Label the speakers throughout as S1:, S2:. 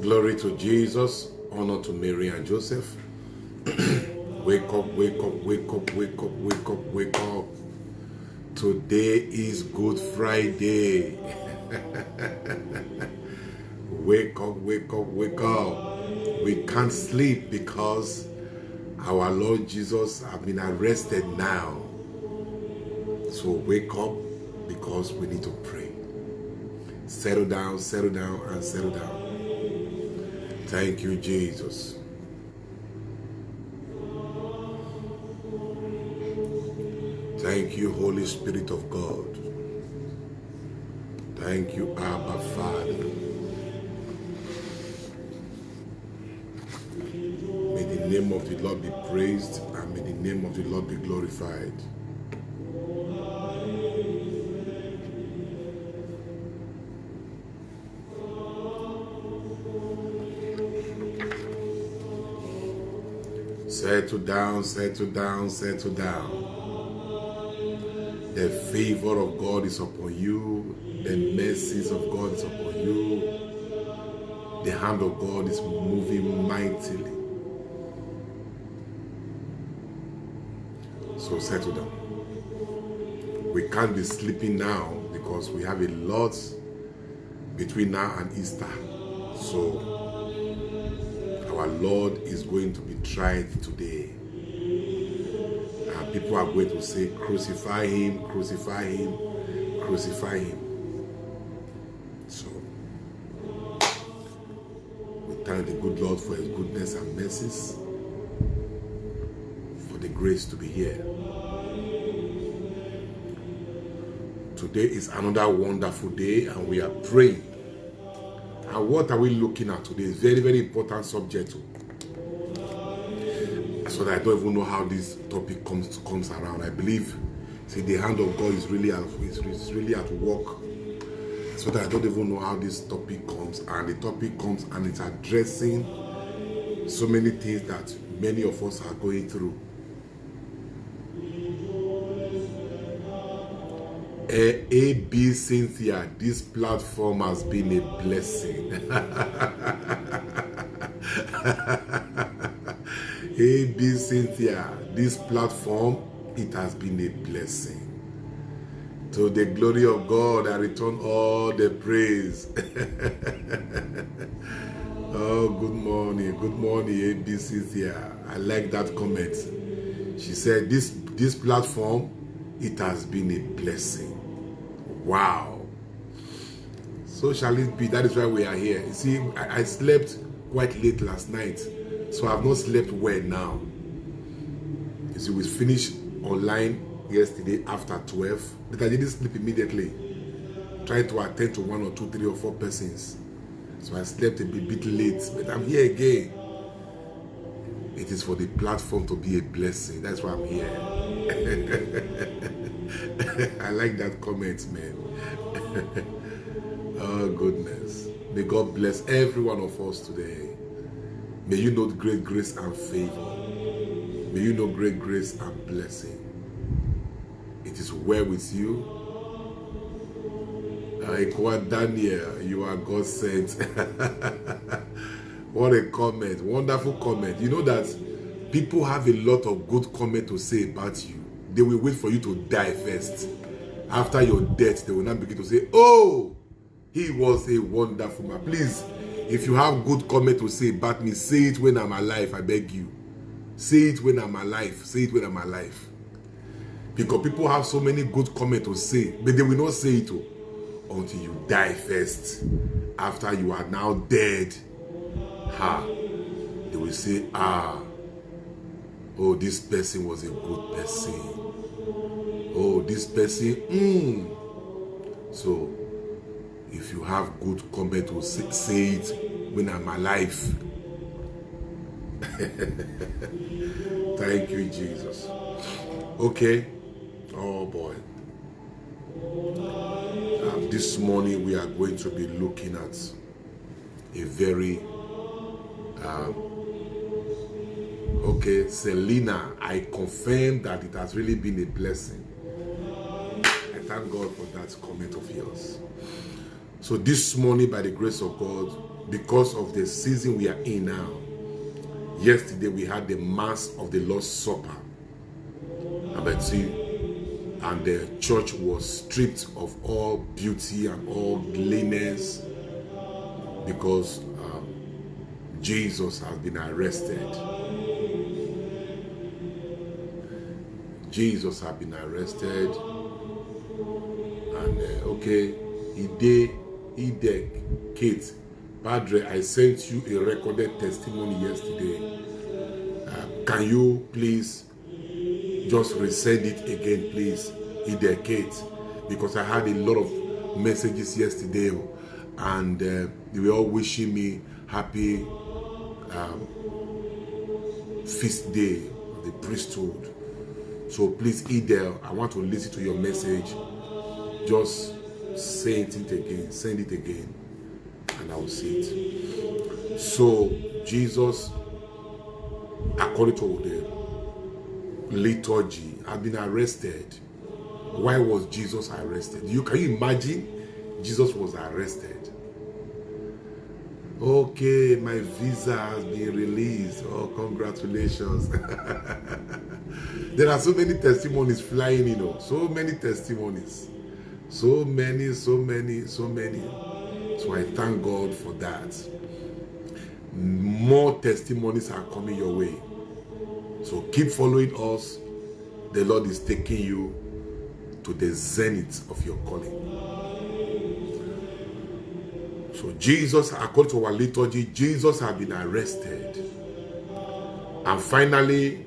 S1: Glory to Jesus. Honor to Mary and Joseph. Wake up, wake up, wake up, wake up, wake up, wake up. Today is Good Friday. Wake up, wake up, wake up. We can't sleep because our Lord Jesus has been arrested now. So wake up because we need to pray. Settle down, and settle down. Thank you, Jesus. Thank you, Holy Spirit of God. Thank you, Abba Father. May the name of the Lord be praised and may the name of the Lord be glorified. Settle down, settle down, settle down. The favor of God is upon you. The mercies of God is upon you. The hand of God is moving mightily. So settle down. We can't be sleeping now because we have a lot between now and Easter. So our Lord is going to be tried today. And people are going to say, crucify him, crucify him, crucify him. So we thank the good Lord for his goodness and mercies, for the grace to be here. Today is another wonderful day and we are praying. And what are we looking at today? It's very, very important subject. So that I don't even know how this topic comes around. I believe, see, the hand of God is really at work. So that I don't even know how this topic comes. And the topic comes and it's addressing so many things that many of us are going through. A.B. Cynthia, this platform has been a blessing. A.B. Cynthia, this platform, it has been a blessing. To the glory of God, I return all the praise. Oh, good morning, A.B. Cynthia. I like that comment. She said, this platform, it has been a blessing. Wow. So shall it be. That is why we are here. You see, I slept quite late last night, so I have not slept well now. You see, we finished online yesterday after 12, but I didn't sleep immediately. Trying to attend to 1 or 2, 3 or 4 persons. So I slept a bit late, but I'm here again. It is for the platform to be a blessing. That's why I'm here. I like that comment, man. Oh, goodness. May God bless every one of us today. May you know great grace and favor. May you know great grace and blessing. It is well with you. Daniel, you are God sent. What a comment. Wonderful comment. You know that people have a lot of good comment to say about you. They will wait for you to die first. After your death, they will not begin to say, oh, he was a wonderful man. Please, if you have good comment to say about me, say it when I'm alive, I beg you. Say it when I'm alive. Say it when I'm alive. Because people have so many good comments to say, but they will not say it until you die first. After you are now dead, they will say, oh, this person was a good person. Oh, this person, So, if you have good comment to say it when I'm alive. Thank you, Jesus. Okay. Oh, boy. This morning we are going to be looking at a very... okay, Selena, I confirm that it has really been a blessing. I thank God for that comment of yours. So this morning, by the grace of God, because of the season we are in now. Yesterday we had the Mass of the Lord's Supper. And the church was stripped of all beauty and all cleanness because Jesus has been arrested. Jesus has been arrested. And okay, Ide, Kate, Padre, I sent you a recorded testimony yesterday. Can you please just resend it again, please, Ide, Kate? Because I had a lot of messages yesterday, and they were all wishing me happy feast day of the priesthood. So please, Ide, I want to listen to your message. Just send it again, and I will see it. So Jesus, according to the liturgy, had been arrested. Why was Jesus arrested? Can you imagine? Jesus was arrested. Okay, my visa has been released. Oh, congratulations. There are so many testimonies flying, so many testimonies. So many. So I thank God for that. More testimonies are coming your way. So keep following us. The Lord is taking you to the zenith of your calling. So Jesus, according to our liturgy, Jesus had been arrested. And finally,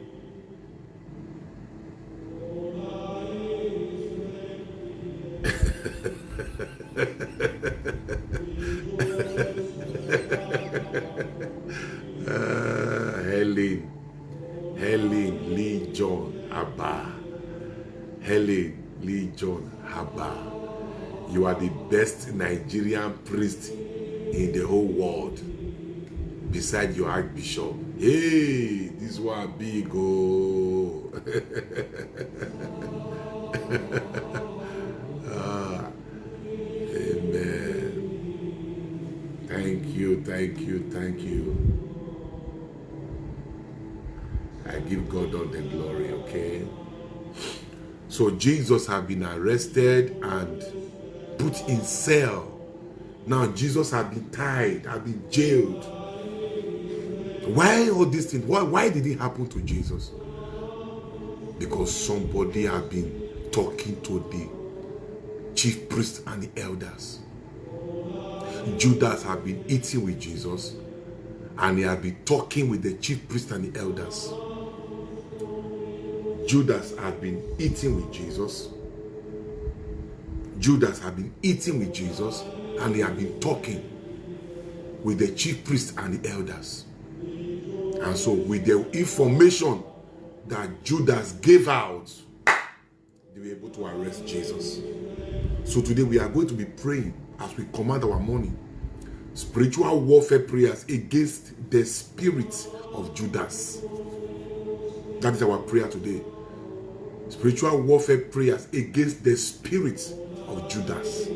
S1: Helen Lee John Abba. Helen Lee John Abba. You are the best Nigerian priest in the whole world, beside your Archbishop. Hey, this one big, oh. Amen. Thank you. I give God all the glory, okay? So Jesus had been arrested and put in cell. Now Jesus had been tied, had been jailed. Why all these things? Why did it happen to Jesus? Because somebody had been talking to the chief priests and the elders. Judas had been eating with Jesus, and he had been talking with the chief priests and the elders. Judas had been eating with Jesus. Judas had been eating with Jesus, and he had been talking with the chief priests and the elders. And so with the information that Judas gave out, they were able to arrest Jesus. So today we are going to be praying as we command our morning. Spiritual warfare prayers against the spirit of Judas. That is our prayer today. Spiritual warfare prayers against the spirit of Judas.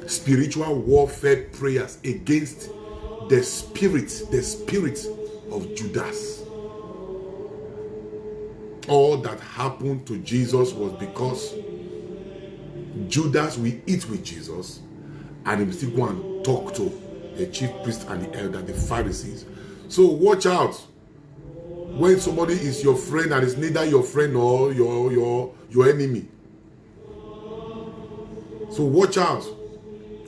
S1: Spiritual warfare prayers against the spirit of Judas. All that happened to Jesus was because Judas will eat with Jesus, and he will still go and talk to the chief priest and the elder, the Pharisees. So watch out when somebody is your friend and is neither your friend or your enemy. So watch out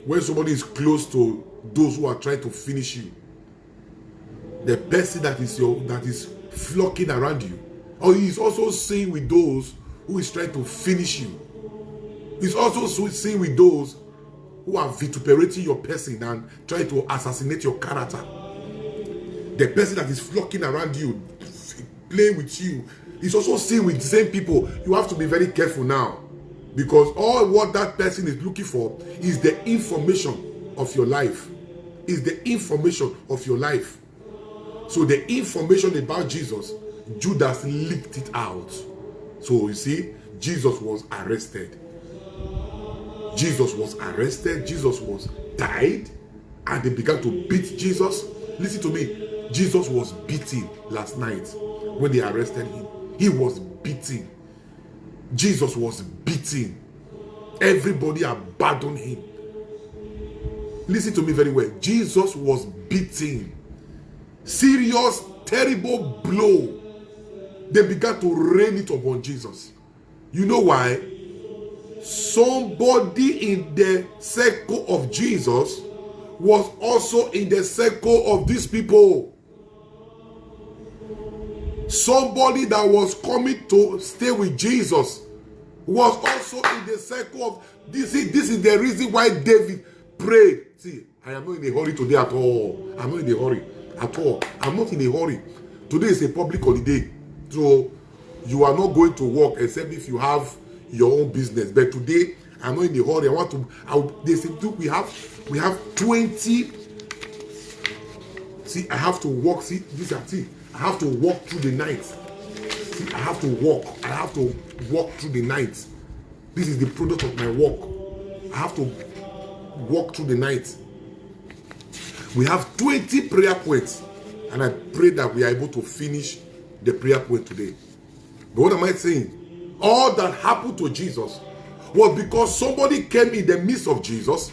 S1: when somebody is close to those who are trying to finish you. The person that is flocking around you, or he is also seen with those who is trying to finish you. He's also seen with those who are vituperating your person and trying to assassinate your character. The person that is flocking around you, playing with you, is also seen with the same people. You have to be very careful now, because all what that person is looking for is the information of your life. Is the information of your life. So the information about Jesus, Judas leaked it out. So you see, Jesus was arrested. Jesus was arrested. Jesus was tied. and they began to beat Jesus. Listen to me. Jesus was beaten last night when they arrested him. He was beaten. Jesus was beaten. Everybody abandoned him. Listen to me very well. Jesus was beaten. Serious, terrible blow. They began to rain it upon Jesus. You know why? Somebody in the circle of Jesus was also in the circle of these people. Somebody that was coming to stay with Jesus was also in the circle of this. This is the reason why David prayed. See, I am not in a hurry today at all. I'm not in a hurry at all. I'm not in a hurry. Today is a public holiday, so you are not going to work except if you have your own business. But today I'm not in a hurry. I want to. They say we have 20. See, I have to walk. See, this is see. I have to walk through the night. See, I have to walk. I have to walk through the night. This is the product of my walk. I have to walk through the night. We have 20 prayer points, and I pray that we are able to finish the prayer point today. But what am I saying? All that happened to Jesus was because somebody came in the midst of Jesus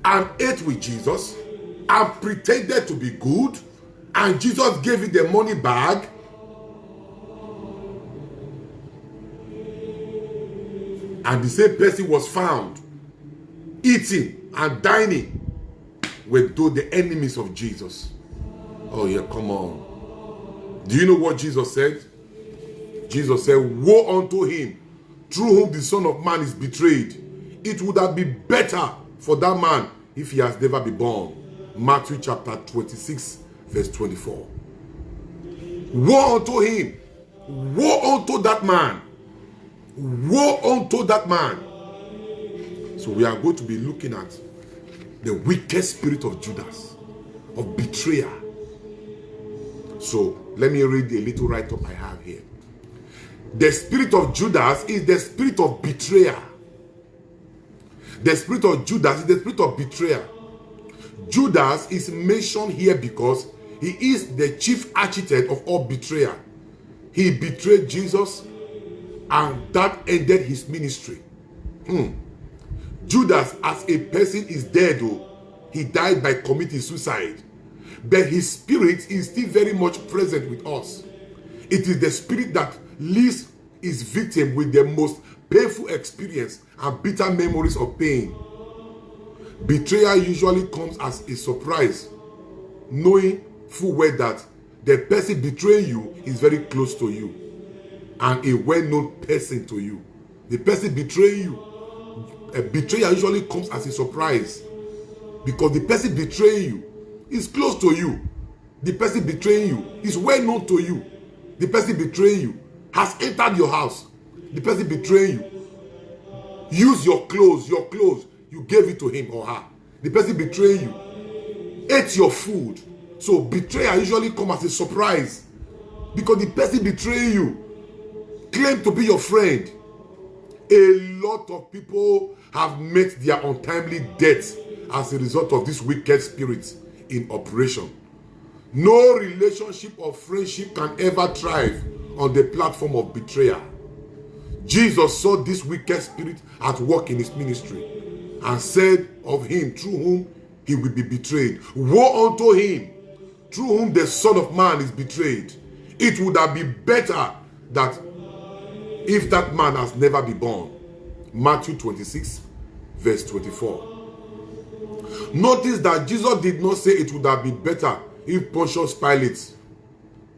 S1: and ate with Jesus and pretended to be good, and Jesus gave it the money bag. And the same person was found eating and dining with the enemies of Jesus. Oh yeah, come on. Do you know what Jesus said? Jesus said, woe unto him through whom the Son of Man is betrayed. It would have been better for that man if he has never been born. Matthew chapter 26 verse 24. Woe unto him. Woe unto that man. Woe unto that man. So we are going to be looking at the wicked spirit of Judas, of betrayer. So let me read a little write-up I have here. The spirit of Judas is the spirit of betrayer. The spirit of Judas is the spirit of betrayer. Judas is mentioned here because he is the chief architect of all betrayer. He betrayed Jesus, and that ended his ministry. Judas as a person is dead, though. He died by committing suicide. But his spirit is still very much present with us. It is the spirit that leaves his victim with the most painful experience and bitter memories of pain. Betrayal usually comes as a surprise, knowing full well that the person betraying you is very close to you and a well-known person to you. The person betraying you, a betrayal usually comes as a surprise because the person betraying you is close to you. The person betraying you is well-known to you. The person betraying you has entered your house. The person betraying you used your clothes, you gave it to him or her. The person betraying you ate your food. So betrayal usually comes as a surprise because the person betraying you claimed to be your friend. A lot of people have met their untimely death as a result of this wicked spirit in operation. No relationship or friendship can ever thrive on the platform of betrayal. Jesus saw this wicked spirit at work in his ministry and said of him through whom he will be betrayed. Woe unto him through whom the Son of Man is betrayed. It would have been better that if that man has never been born. Matthew 26 verse 24. Notice that Jesus did not say it would have been better if Pontius Pilate,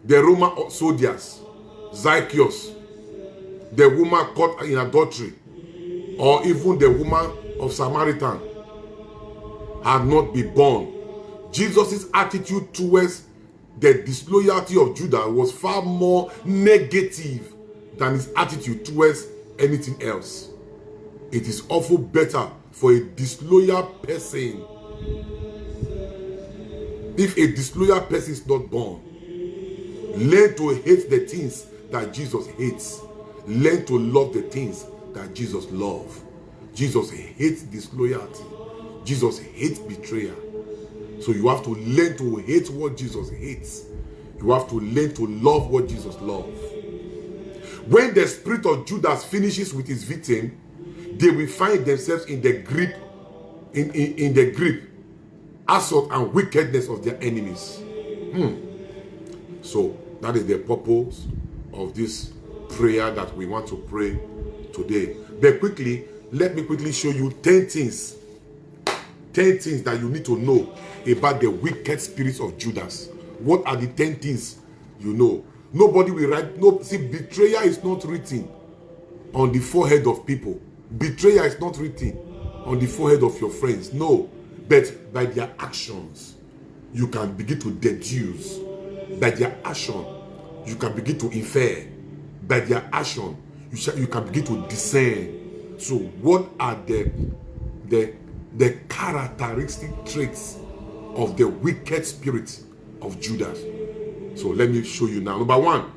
S1: the Roman soldiers, Zacchaeus, the woman caught in adultery, or even the woman of Samaritan had not been born. Jesus' attitude towards the disloyalty of Judas was far more negative than his attitude towards anything else. It is often better for a disloyal person. If a disloyal person is not born, learn to hate the things that Jesus hates. Learn to love the things that Jesus loves. Jesus hates disloyalty. Jesus hates betrayal. So you have to learn to hate what Jesus hates. You have to learn to love what Jesus loves. When the spirit of Judas finishes with his victim, they will find themselves in the grip, in the grip, assault and wickedness of their enemies. So that is the purpose of this prayer that we want to pray today. But quickly, let me quickly show you 10 things. 10 things that you need to know about the wicked spirits of Judas. What are the 10 things you know? Nobody will write. No, see, betrayal is not written on the forehead of people. Betrayal is not written on the forehead of your friends. No, but by their actions, you can begin to deduce. By their action, you can begin to infer. By their action, you can begin to discern. So, what are the characteristic traits of the wicked spirit of Judas? So let me show you now. Number one,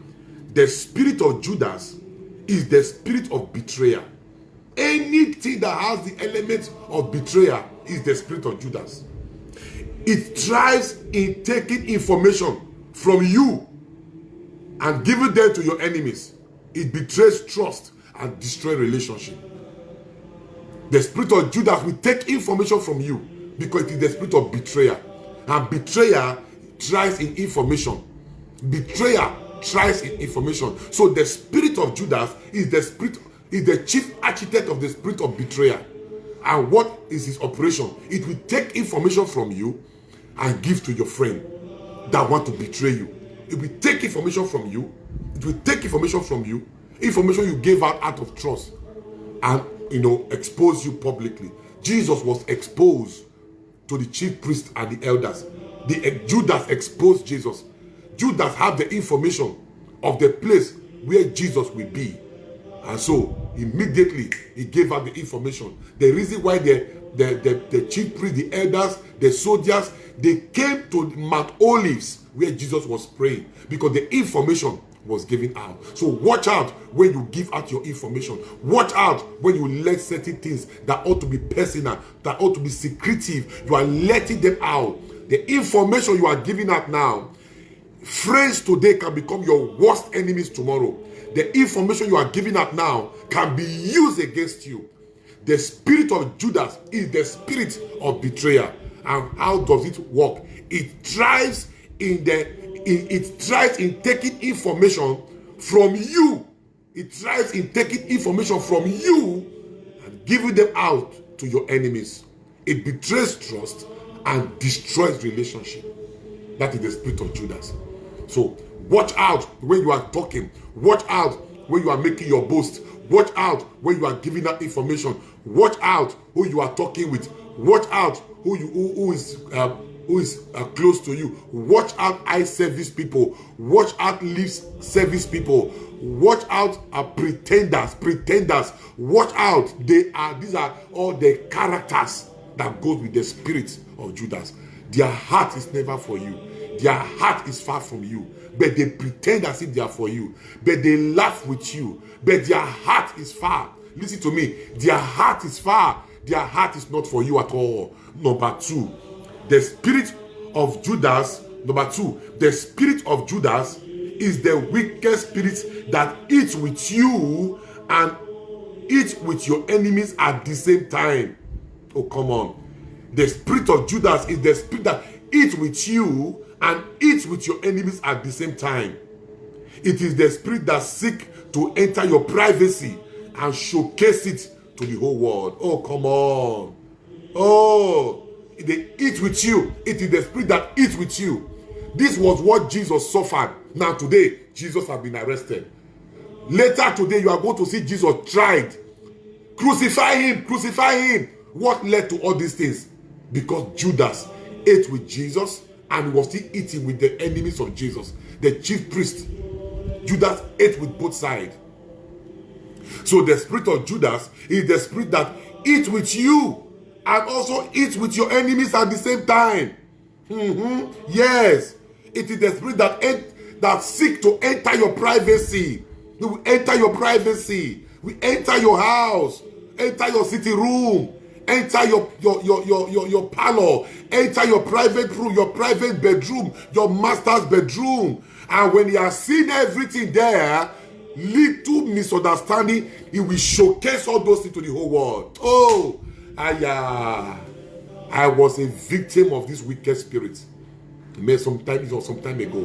S1: the spirit of Judas is the spirit of betrayal. Anything that has the element of betrayal is the spirit of Judas. It thrives in taking information from you and giving them to your enemies. It betrays trust and destroys relationship. The spirit of Judas will take information from you because it is the spirit of betrayal. And betrayal thrives in information. Betrayal thrives in information. So the spirit of Judas is the chief architect of the spirit of betrayal. And what is his operation? It will take information from you and give to your friend that want to betray you. It will take information from you. It will take information from you. Information you gave out of trust. And expose you publicly. Jesus was exposed to the chief priests and the elders. Judas exposed Jesus. Judas had the information of the place where Jesus will be. And so, immediately, he gave out the information. The reason why the chief priests, the elders, the soldiers, they came to Mount Olives where Jesus was praying because the information was given out. So watch out when you give out your information. Watch out when you let certain things that ought to be personal, that ought to be secretive, you are letting them out. The information you are giving out now, friends today can become your worst enemies tomorrow. The information you are giving out now can be used against you. The spirit of Judas is the spirit of betrayal. And how does it work? It thrives in taking information from you. It thrives in taking information from you and giving them out to your enemies. It betrays trust and destroys relationship. That is the spirit of Judas. So watch out when you are talking. Watch out when you are making your boast. Watch out when you are giving out information. Watch out who you are talking with. Watch out who is close to you. Watch out eye service people. Watch out lips service people. Watch out pretenders. Watch out. These are all the characters that goes with the spirit of Judas. Their heart is never for you. Their heart is far from you. But they pretend as if they are for you. But they laugh with you. But their heart is far. Listen to me. Their heart is far. Their heart is not for you at all. Number two, the spirit of Judas. Number two, the spirit of Judas is the wicked spirit that eats with you and eats with your enemies at the same time. Oh, come on. The spirit of Judas is the spirit that eats with you and eats with your enemies at the same time. It is the spirit that seeks to enter your privacy and showcase it to the whole world. Oh, come on. Oh, they eat with you. It is the spirit that eats with you. This was what Jesus suffered. Now today, Jesus has been arrested. Later today, you are going to see Jesus tried. Crucify him, crucify him. What led to all these things? Because Judas ate with Jesus and was still eating with the enemies of Jesus, the chief priest. Judas ate with both sides. So the spirit of Judas is the spirit that eats with you and also eats with your enemies at the same time. Yes, it is the spirit that seeks to enter your privacy. We enter your privacy. We enter your house, enter your city room, enter your parlor, enter your private room, your private bedroom, your master's bedroom. And when he has seen everything there, little misunderstanding, he will showcase all those things to the whole world. Oh, I was a victim of this wicked spirit. Some time ago.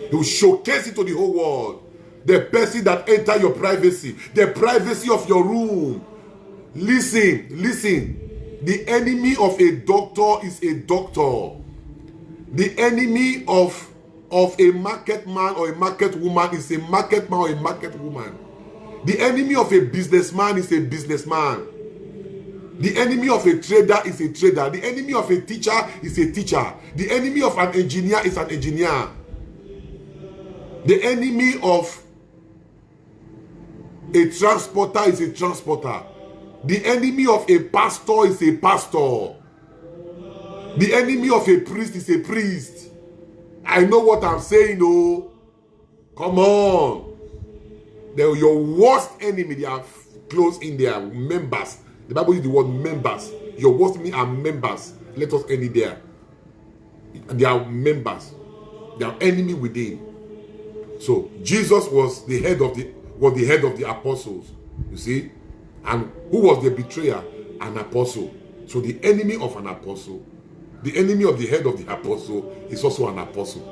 S1: He will showcase it to the whole world. The person that enter your privacy, the privacy of your room. Listen. The enemy of a doctor is a doctor. The enemy of a market man or a market woman is a market man or a market woman. The enemy of a businessman is a businessman. The enemy of a trader is a trader. The enemy of a teacher is a teacher. The enemy of an engineer is an engineer. The enemy of a transporter is a transporter. The enemy of a pastor is a pastor. The enemy of a priest is a priest. I know what I'm saying, oh. Come on. They're your worst enemy. They are close in there. Members. The Bible uses the word members. Your worst enemy are members. Let us end it there. They are members. They are enemy within. So Jesus was the head of the apostles. You see? And who was the betrayer? An apostle. So the enemy of an apostle, the enemy of the head of the apostle is also an apostle.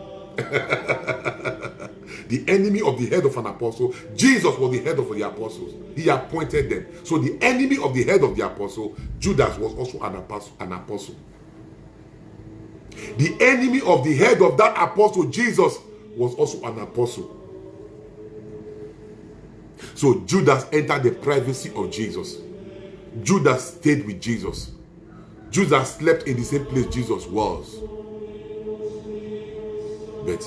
S1: The enemy of the head of an apostle, Jesus was the head of the apostles. He appointed them. So the enemy of the head of the apostle, Judas, was also an apostle. The enemy of the head of that apostle, Jesus, was also an apostle. So Judas entered the privacy of Jesus. Judas stayed with Jesus. Judas slept in the same place Jesus was. But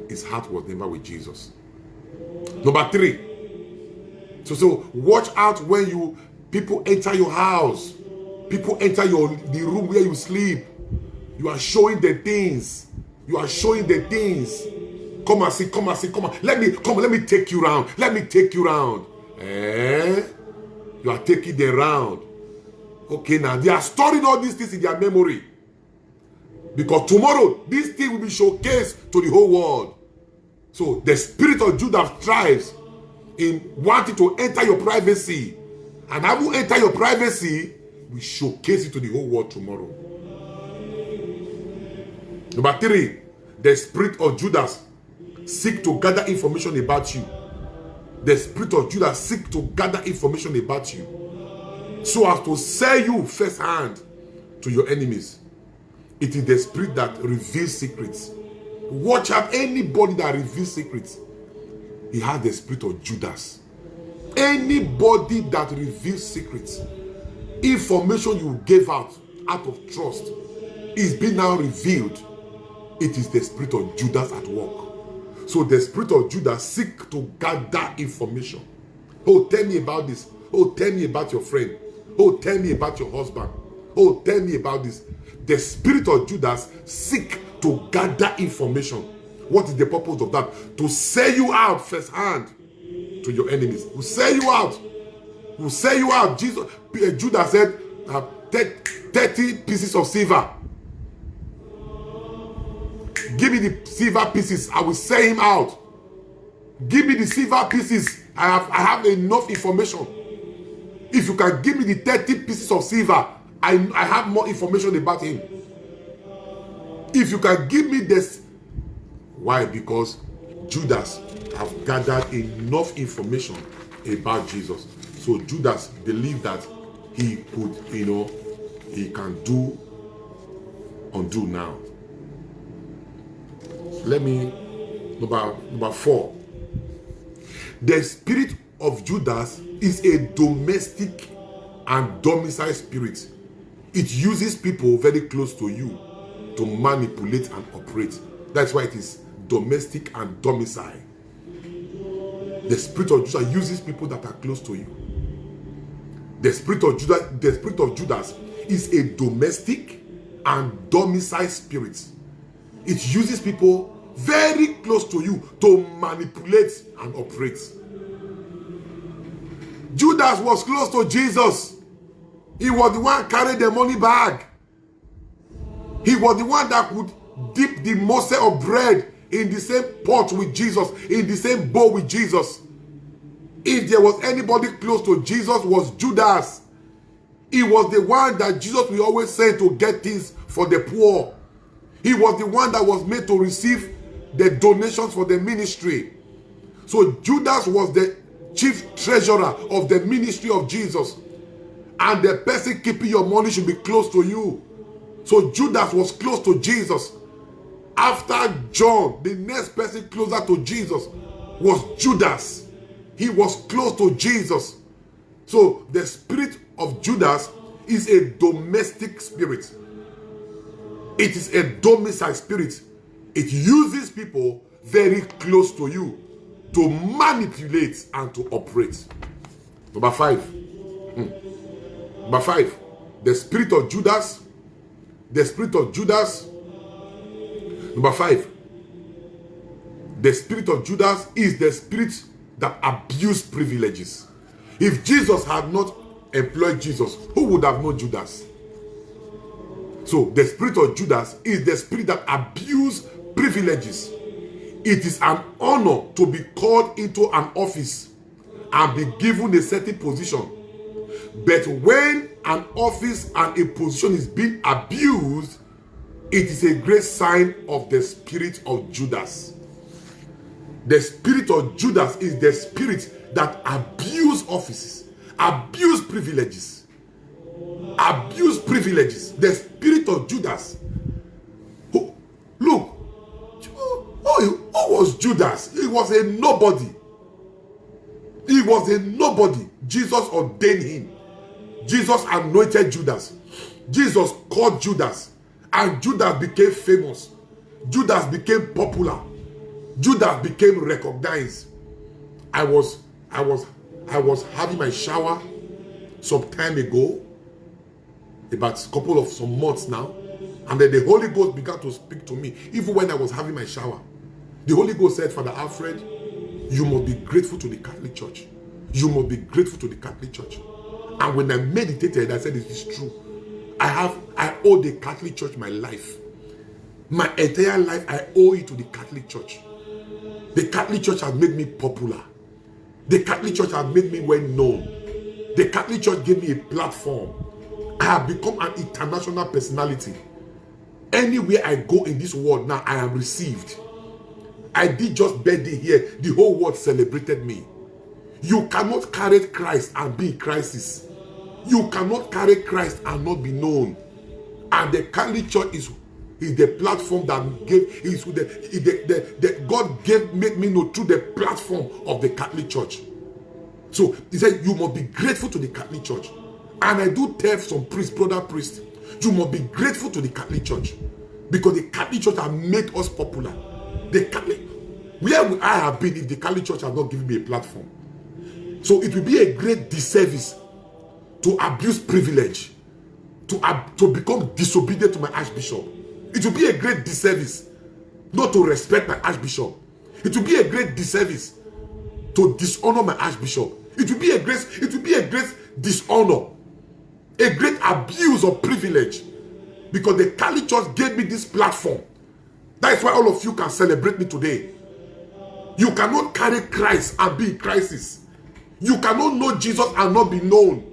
S1: his heart was never with Jesus. Number 3. So watch out when people enter your house. People enter the room where you sleep. You are showing the things. Come and see. Let me take you round. You are taking them round. Okay, now they are storing all these things in their memory. Because tomorrow, this thing will be showcased to the whole world. So the spirit of Judas thrives in wanting to enter your privacy. And I will enter your privacy, we showcase it to the whole world tomorrow. Number 3, the spirit of Judas seek to gather information about you. The spirit of Judas seek to gather information about you, so as to sell you first hand to your enemies. It is the spirit that reveals secrets. Watch out, anybody that reveals secrets, he has the spirit of Judas. Anybody that reveals secrets, information you gave out of trust, is being now revealed. It is the spirit of Judas at work. So the spirit of Judas seek to gather information. Oh, tell me about this. Oh, tell me about your friend. Oh, tell me about your husband. Oh, tell me about this. The spirit of Judas seek to gather information. What is the purpose of that? To sell you out first hand to your enemies. Who sell you out? Who sell you out? Judas said, 30 pieces of silver. Give me the silver pieces. I will sell him out. Give me the silver pieces. I have enough information. If you can give me the 30 pieces of silver, I have more information about him. If you can give me this. Why? Because Judas have gathered enough information about Jesus. So Judas believed that he could, he can undo now. Let me, number 4. The spirit of Judas is a domestic and domicile spirit. It uses people very close to you to manipulate and operate. That's why it is domestic and domicile. The spirit of Judas uses people that are close to you. The spirit of Judas is a domestic and domicile spirit. It uses people very close to you to manipulate and operate. Judas was close to Jesus. He was the one carrying the money bag. He was the one that could dip the morsel of bread in the same pot with Jesus, in the same bowl with Jesus. If there was anybody close to Jesus, was Judas. He was the one that Jesus will always send to get things for the poor. He was the one that was made to receive the donations for the ministry. So Judas was the chief treasurer of the ministry of Jesus. And the person keeping your money should be close to you. So Judas was close to Jesus. After John, the next person closer to Jesus was Judas. He was close to Jesus. So the spirit of Judas is a domestic spirit. It is a domicile spirit. It uses people very close to you to manipulate and to operate. Number 5. Number 5. The spirit of Judas. The spirit of Judas. Number 5. The spirit of Judas is the spirit that abused privileges. If Jesus had not employed Jesus, who would have known Judas? So the spirit of Judas is the spirit that abused privileges. It is an honor to be called into an office and be given a certain position. But when an office and a position is being abused, it is a great sign of the spirit of Judas. The spirit of Judas is the spirit that abuse offices, abuse privileges, abuse privileges. The spirit of Judas. Look, who was Judas? He was a nobody. He was a nobody. Jesus ordained him. Jesus anointed Judas. Jesus called Judas. And Judas became famous. Judas became popular. Judas became recognized. I was having my shower some time ago, about a couple of some months now, and then the Holy Ghost began to speak to me even when I was having my shower. The Holy Ghost said, Father Alfred, you must be grateful to the Catholic Church. You must be grateful to the Catholic Church. And when I meditated, I said, it is true. I owe the Catholic Church my life. My entire life, I owe it to the Catholic Church. The Catholic Church has made me popular. The Catholic Church has made me well known. The Catholic Church gave me a platform. I have become an international personality. Anywhere I go in this world now, I am received. I did just birthday here. The whole world celebrated me. You cannot carry Christ and be in crisis. You cannot carry Christ and not be known. And the Catholic Church is the platform that gave, God made me know through the platform of the Catholic Church. So he said, you must be grateful to the Catholic Church. And I do tell some priests, brother priests, you must be grateful to the Catholic Church. Because the Catholic Church has made us popular. The Catholic, where would I have been if the Catholic Church had not given me a platform? So it will be a great disservice to abuse privilege, to become disobedient to my Archbishop. It will be a great disservice not to respect my Archbishop. It will be a great disservice to dishonor my Archbishop. It will be a great dishonor, a great abuse of privilege, because the Catholic Church gave me this platform. That is why all of you can celebrate me today. You cannot carry Christ and be in crisis. You cannot know Jesus and not be known.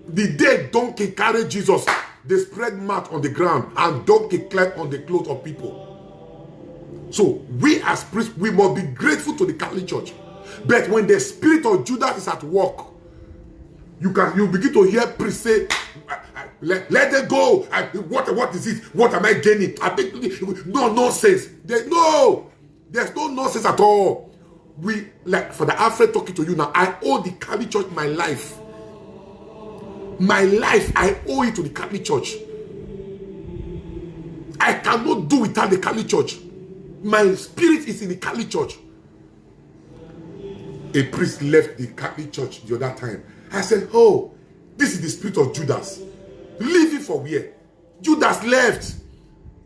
S1: The day donkey carried Jesus, they spread mat on the ground and donkey climbed on the clothes of people. So we as priests, we must be grateful to the Catholic Church. But when the spirit of Judas is at work, you begin to hear priests say, let them go. What is it? What am I gaining? I think no nonsense. There's no nonsense at all. Like for the Alfred talking to you now, I owe the Catholic Church my life. My life, I owe it to the Catholic Church. I cannot do without the Catholic Church. My spirit is in the Catholic Church. A priest left the Catholic Church the other time. I said, oh, this is the spirit of Judas. Leave it for where? Judas left.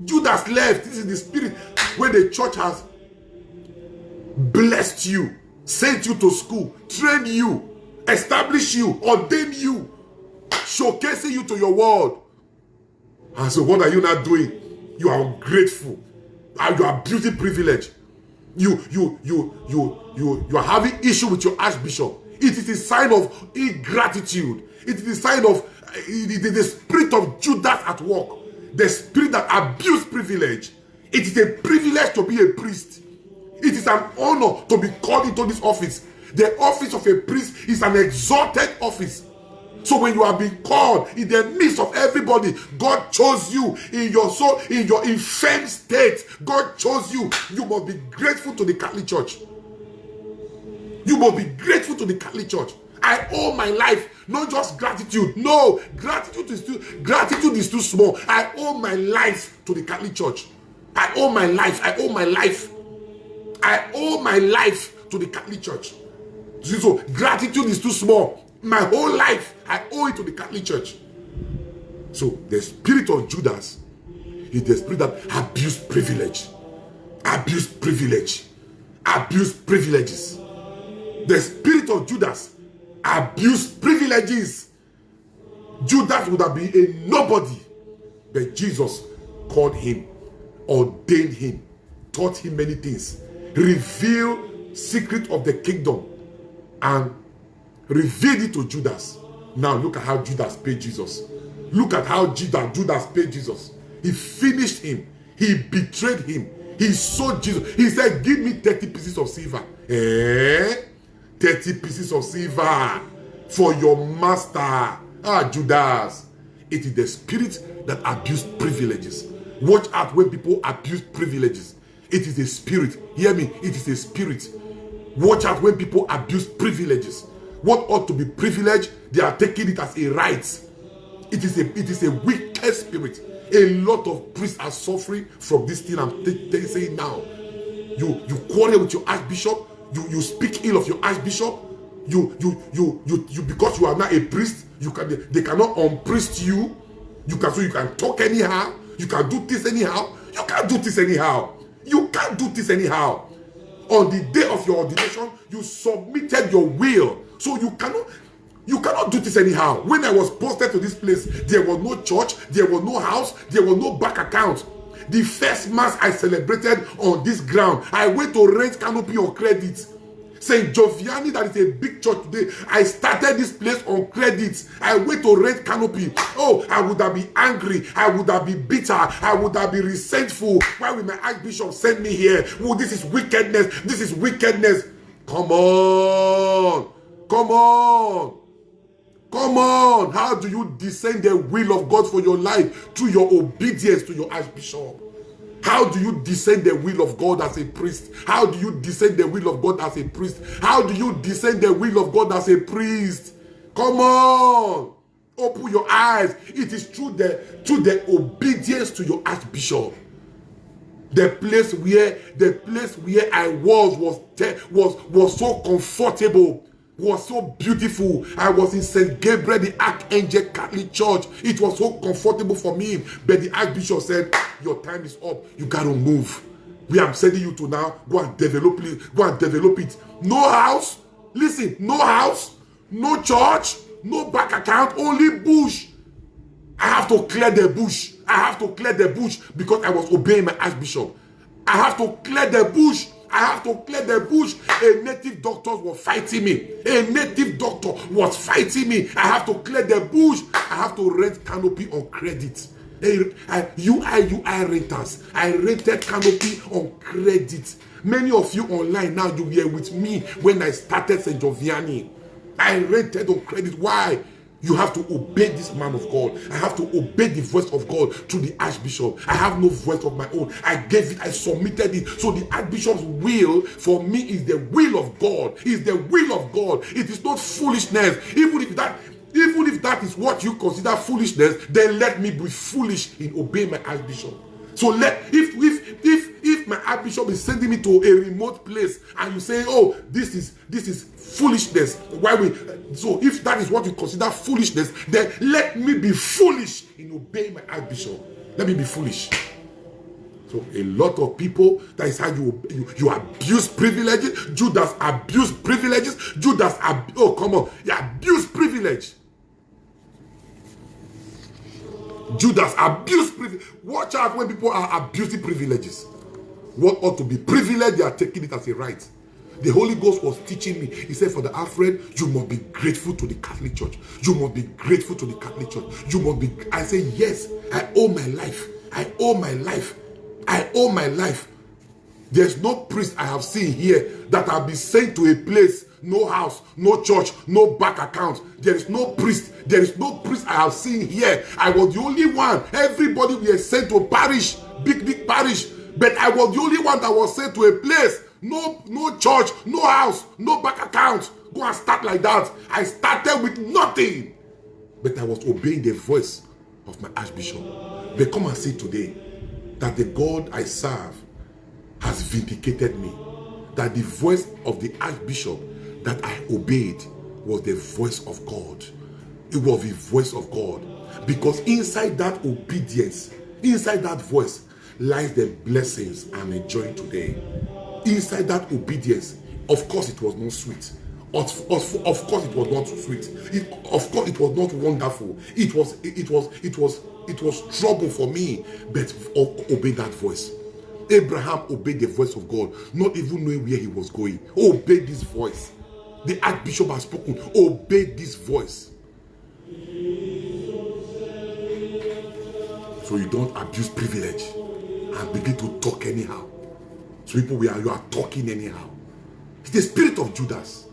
S1: Judas left. This is the spirit where the church has blessed you, sent you to school, trained you, established you, ordained you. showcasing you to your world. And so what are you not doing? You are ungrateful. You are beauty privilege. You are having issue with your archbishop. It is a sign of ingratitude. It is a sign of the spirit of Judas at work. The spirit that abused privilege. It is a privilege to be a priest. It is an honor to be called into this office. The office of a priest is an exalted office. So when you are being called in the midst of everybody, God chose you in your soul, in your infirm state. God chose you. You must be grateful to the Catholic Church. You must be grateful to the Catholic Church. I owe my life, not just gratitude. No, gratitude is too small. I owe my life to the Catholic Church. I owe my life. I owe my life. I owe my life to the Catholic Church. So gratitude is too small. My whole life, I owe it to the Catholic Church. So the spirit of Judas is the spirit that abused privilege. Abused privilege. Abused privileges. The spirit of Judas abused privileges. Judas would have been a nobody, but Jesus called him, ordained him, taught him many things, revealed secret of the kingdom, and revealed it to Judas. Now look at how Judas paid Jesus. Look at how Judas paid Jesus. He finished him. He betrayed him. He sold Jesus. He said, give me 30 pieces of silver. 30 pieces of silver for your master. Judas. It is the spirit that abused privileges. Watch out when people abuse privileges. It is a spirit. Hear me. It is a spirit. Watch out when people abuse privileges. What ought to be privilege, they are taking it as a right. It is a wicked spirit. A lot of priests are suffering from this thing I'm saying now. You quarrel with your archbishop. You speak ill of your archbishop. You because you are not a priest. They cannot unpriest you. You can talk anyhow. You can do this anyhow. You can't do this anyhow. You can't do this anyhow. On the day of your ordination, you submitted your will. So you cannot do this anyhow. When I was posted to this place, there was no church, there was no house, there was no bank account. The first mass I celebrated on this ground, I went to rent canopy on credit. St. Giovanni, that is a big church today, I started this place on credit. I went to rent canopy. Oh, I would have been angry. I would have been bitter. I would have been resentful. Why will my archbishop send me here? Oh, this is wickedness. This is wickedness. Come on. Come on. Come on. How do you discern the will of God for your life? Through your obedience to your archbishop. How do you discern the will of God as a priest? How do you discern the will of God as a priest? How do you discern the will of God as a priest? Come on. Open your eyes. It is through the obedience to your archbishop. The place where I was so comfortable, was so beautiful. I was in St. Gabriel the Archangel Catholic Church. It was so comfortable for me. But the archbishop said, your time is up. You got to move. We are sending you to now. Go and develop it. Go and develop it. No house. Listen, no house. No church. No bank account. Only bush. I have to clear the bush. I have to clear the bush because I was obeying my archbishop. I have to clear the bush. I have to clear the bush. A native doctor was fighting me. A native doctor was fighting me. I have to clear the bush. I have to rent canopy on credit. UI renters. I rented canopy on credit. Many of you online now, you were with me when I started St. Giovanni. I rented on credit. Why? You have to obey this man of God. I have to obey the voice of God through the archbishop. I have no voice of my own. I gave it, I submitted it. So the archbishop's will for me is the will of God. It's the will of God. It is not foolishness. Even if that is what you consider foolishness, then let me be foolish in obeying my archbishop. So if my archbishop is sending me to a remote place and you say, oh, this is foolishness. So if that is what you consider foolishness, then let me be foolish in obeying my archbishop. Let me be foolish. So a lot of people, that is how you abuse privileges. Judas abused privileges. Oh, come on. You abuse privilege. Judas abused privilege. Watch out when people are abusing privileges. What ought to be privilege, they are taking it as a right. The Holy Ghost was teaching me. He said, for the Alfred, you must be grateful to the Catholic Church. You must be grateful to the Catholic Church. You must be. I say, yes, I owe my life. I owe my life. I owe my life. There's no priest I have seen here that I'll be sent to a place, no house, no church, no bank account. There is no priest. There is no priest I have seen here. I was the only one. Everybody were sent to a parish, big parish. But I was the only one that was sent to a place. No church, no house, no bank account. Go and start like that. I started with nothing. But I was obeying the voice of my Archbishop. But come and see today that the God I serve has vindicated me. That the voice of the Archbishop that I obeyed was the voice of God. It was the voice of God. Because inside that obedience, inside that voice, lies the blessings I'm enjoying today. Inside that obedience, of course it was not sweet. Of course it was not sweet. Of course it was not wonderful. It was trouble for me. But obey that voice. Abraham obeyed the voice of God, not even knowing where he was going. Obey this voice. The Archbishop has spoken. Obey this voice. So you don't abuse privilege and begin to talk anyhow. So people, you are talking anyhow. It's the spirit of Judas.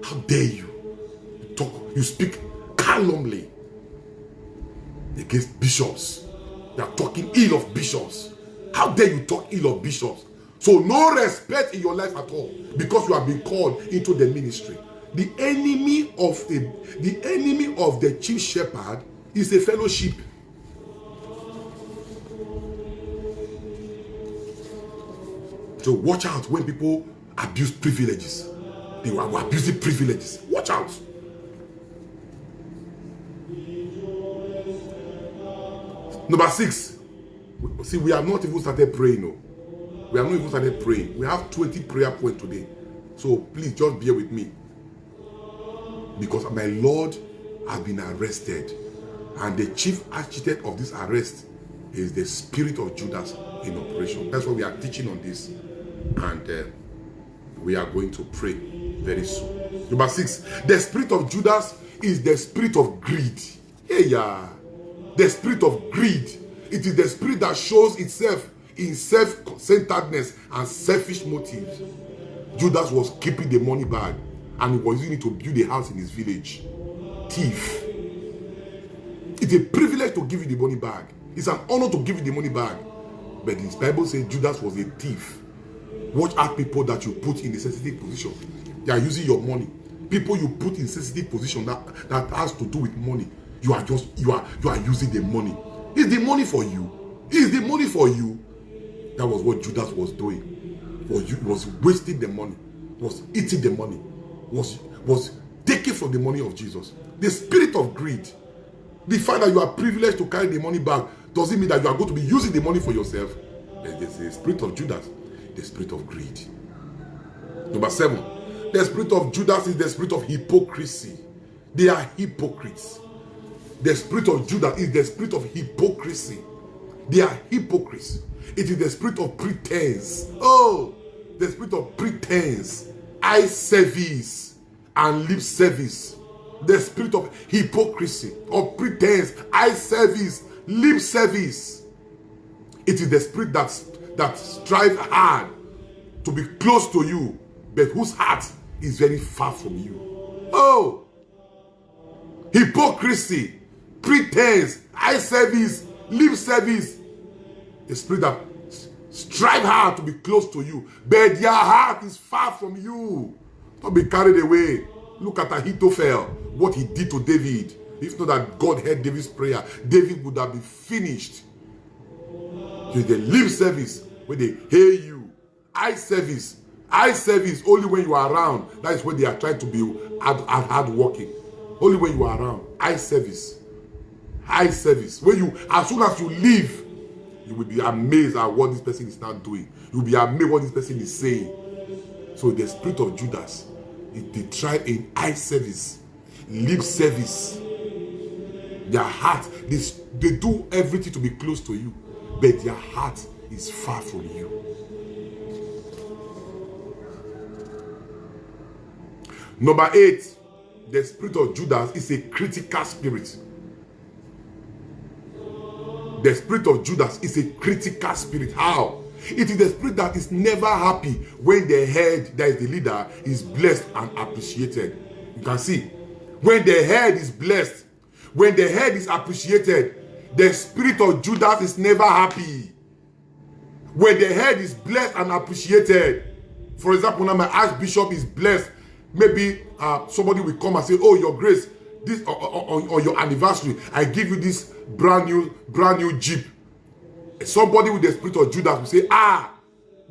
S1: How dare you? You speak calumny against bishops. You are talking ill of bishops. How dare you talk ill of bishops? So no respect in your life at all, because you have been called into the ministry. The enemy of the chief shepherd is a fellowship. So watch out when people abuse privileges. They were abusing privileges. Watch out. Number 6. See, we have not even started praying. No. We have not even started praying. We have 20 prayer points today. So please just bear with me. Because my Lord has been arrested. And the chief architect of this arrest is the spirit of Judas in operation. That's why we are teaching on this. And we are going to pray very soon. Number 6. The spirit of Judas is the spirit of greed. Hey, yeah. The spirit of greed. It is the spirit that shows itself in self-centeredness and selfish motives. Judas was keeping the money bag and he was using it to build a house in his village. Thief. It's a privilege to give you the money bag. It's an honor to give you the money bag. But the Bible says Judas was a thief. Watch out people that you put in a sensitive position. They are using your money. People you put in sensitive position that has to do with money. You are using the money. Is the money for you? Is the money for you? That was what Judas was doing. Was wasting the money. Was eating the money. Was taking from the money of Jesus. The spirit of greed. The fact that you are privileged to carry the money back doesn't mean that you are going to be using the money for yourself. There's the spirit of Judas. The spirit of greed. Number 7. The spirit of Judas is the spirit of hypocrisy. They are hypocrites. The spirit of Judas is the spirit of hypocrisy. They are hypocrites. It is the spirit of pretense. Oh, the spirit of pretense, eye service, and lip service. The spirit of hypocrisy, of pretense, eye service, lip service. It is the spirit that strives hard to be close to you, but whose heart is very far from you. Oh, hypocrisy, pretense, eye service, lip service. The spirit that strive hard to be close to you, but their heart is far from you. Don't be carried away. Look at Ahithophel, what he did to David. If not that God heard David's prayer, David would have been finished. It's the lip service where they hear you. Eye service only when you are around. That is when they are trying to be hard working. Only when you are around. Eye service. When as soon as you leave, you will be amazed at what this person is not doing. You will be amazed what this person is saying. So the spirit of Judas, they try in eye service, lip service. Their heart, they do everything to be close to you, but their heart is far from you. Number 8, the spirit of Judas is a critical spirit. The spirit of Judas is a critical spirit. How? It is the spirit that is never happy when the head, that is the leader, is blessed and appreciated. You can see, when the head is blessed, when the head is appreciated, the spirit of Judas is never happy. When the head is blessed and appreciated, for example, now my archbishop is blessed, maybe somebody will come and say, oh, your grace, this on your anniversary, I give you this brand new Jeep. Somebody with the spirit of Judas will say, why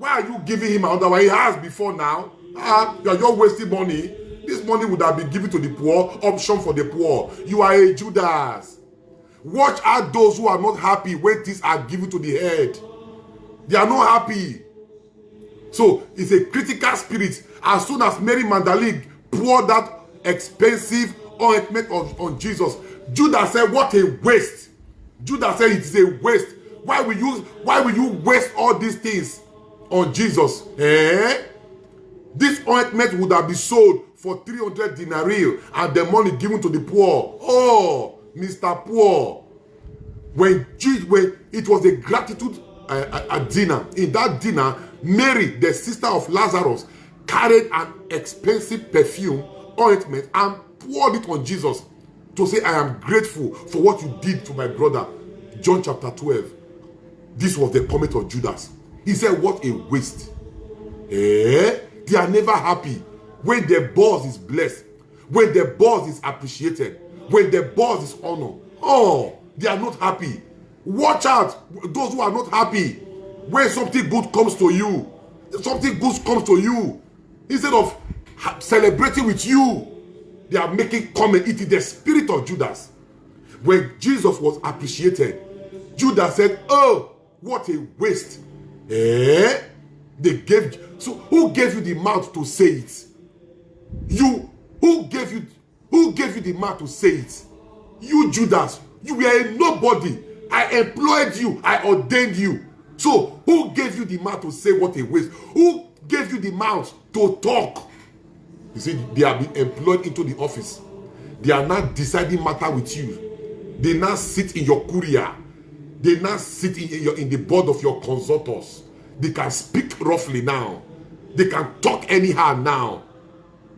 S1: are you giving him another one? He has before now. You are just wasting money. This money would have been given to the poor, option for the poor. You are a Judas. Watch out those who are not happy when things are given to the head. They are not happy. So it's a critical spirit. As soon as Mary Magdalene poured that expensive ointment on Jesus, Judas said, what a waste. Judas said, it is a waste. Why will you waste all these things on Jesus? This ointment would have been sold for 300 denarii and the money given to the poor. Oh, Mr. Poor. When it was a gratitude dinner, in that dinner, Mary, the sister of Lazarus, carried an expensive perfume ointment and poured it on Jesus to say, I am grateful for what you did to my brother. John chapter 12. This was the comment of Judas. He said, what a waste. They are never happy when the boss is blessed, when the boss is appreciated, when the boss is honored. Oh, they are not happy. Watch out, those who are not happy when something good comes to you. Something good comes to you. Instead of celebrating with you, they are making comment. It is the spirit of Judas. When Jesus was appreciated, Judas said, oh, what a waste. They gave. So who gave you the mouth to say it? You. Who gave you the mouth to say it? You, Judas. You were a nobody. I employed you. I ordained you. So who gave you the mouth to say what a waste? Who gave you the mouth to talk? You see, they have been employed into the office. They are not deciding matter with you. They now sit in your courier. They now sit in the board of your consultors. They can speak roughly now. They can talk anyhow now.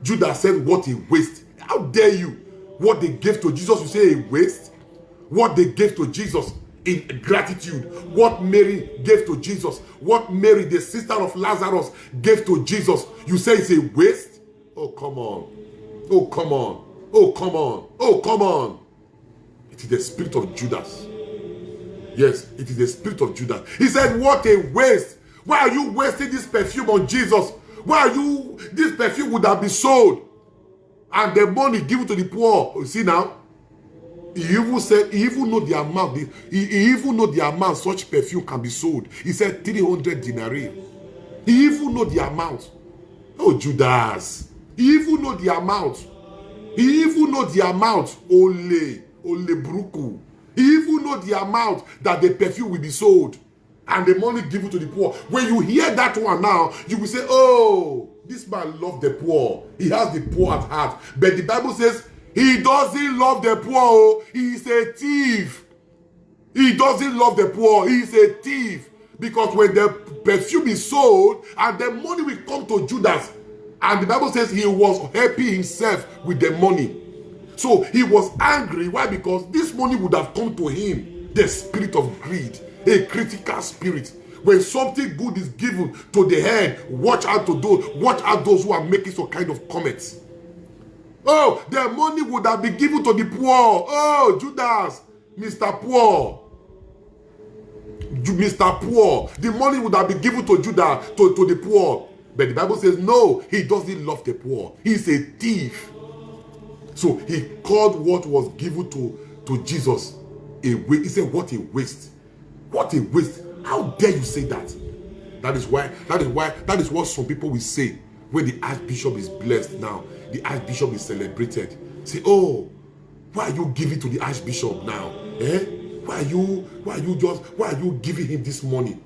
S1: Judas said, what a waste. How dare you? What they gave to Jesus, you say a waste? What they gave to Jesus in gratitude. What Mary gave to Jesus. What Mary, the sister of Lazarus, gave to Jesus. You say it's a waste? Oh, come on. Oh, come on. Oh, come on. Oh, come on. It is the spirit of Judas. Yes, it is the spirit of Judas. He said, what a waste. Why are you wasting this perfume on Jesus? Why are you, this perfume would have been sold and the money given to the poor. You see now, he even said, he even know the amount, he even know the amount such perfume can be sold. He said 300 denarii. He even know the amount. Oh, Judas. He even know the amount. He even know the amount. Ole bruku. He even know the amount that the perfume will be sold and the money given to the poor. When you hear that one now, you will say, oh, this man loves the poor. He has the poor at heart. But the Bible says he doesn't love the poor. He is a thief. He doesn't love the poor. He is a thief. Because when the perfume is sold and the money will come to Judas, and the Bible says he was happy himself with the money. So he was angry. Why? Because this money would have come to him. The spirit of greed, a critical spirit. When something good is given to the head, watch out to those. Watch out those who are making some kind of comments. Oh, the money would have been given to the poor. Oh, Judas, Mr. Poor. Mr. Poor. The money would have been given to Judas, to the poor. But the Bible says, no, he doesn't love the poor. He's a thief. So he called what was given to Jesus a waste. He said, what a waste. What a waste. How dare you say that? That is what some people will say when the archbishop is blessed now. The archbishop is celebrated. Say, oh, Why are you giving to the Archbishop now? Why are you giving him this money?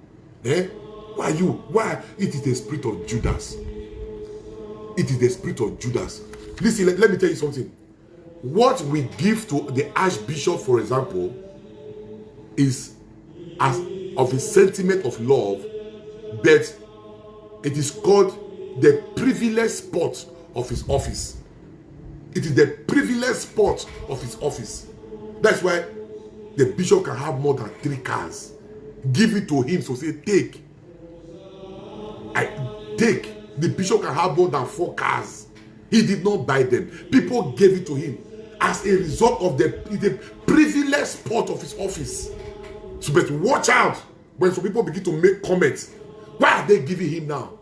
S1: Why? It is the spirit of Judas. It is the spirit of Judas. Listen, let me tell you something. What we give to the Archbishop, for example, is as of a sentiment of love, but it is called the privileged spot of his office. It is the privileged spot of his office. That's why the bishop can have more than 3 cars. Give it to him, so say, take. The bishop can have more than 4 cars. He did not buy them. People gave it to him as a result of the privileged spot of his office. So, but watch out when some people begin to make comments. Why are they giving him now?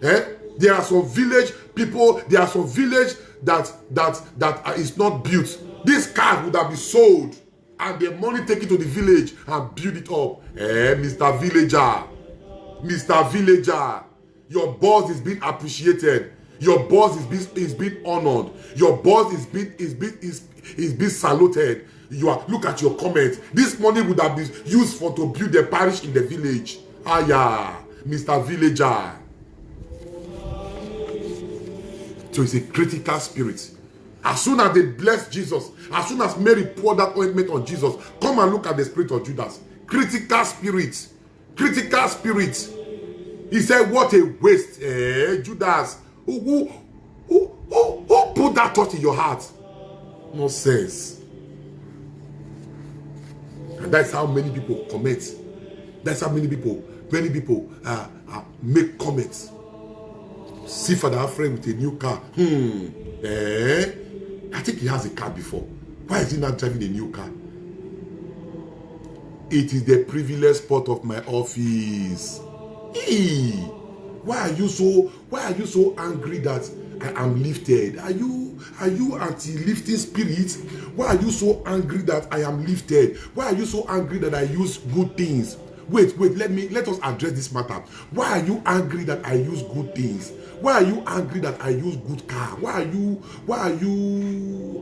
S1: There are some village people, there are some village that is not built. This car would have been sold and the money taken to the village and build it up. Mr. Villager, your boss is being appreciated. Your boss is being honored. Your boss is being saluted. Look at your comments. This money would have been used to build a parish in the village. Mr. Villager. So it's a critical spirit. As soon as they blessed Jesus, as soon as Mary poured that ointment on Jesus, come and look at the spirit of Judas. Critical spirit. Critical spirit. He said, what a waste. Judas. Who put that thought in your heart? Nonsense. And that's how many people comment. That's how many people make comments. See Father Alfred with a new car. I think he has a car before. Why is he not driving a new car? It is the privileged spot of my office. Why are you so angry that I am lifted? Are you anti-lifting spirit? Why are you so angry that I am lifted? Why are you so angry that I use good things? Wait, let us address this matter. Why are you angry that I use good things? Why are you angry that I use good car? Why are you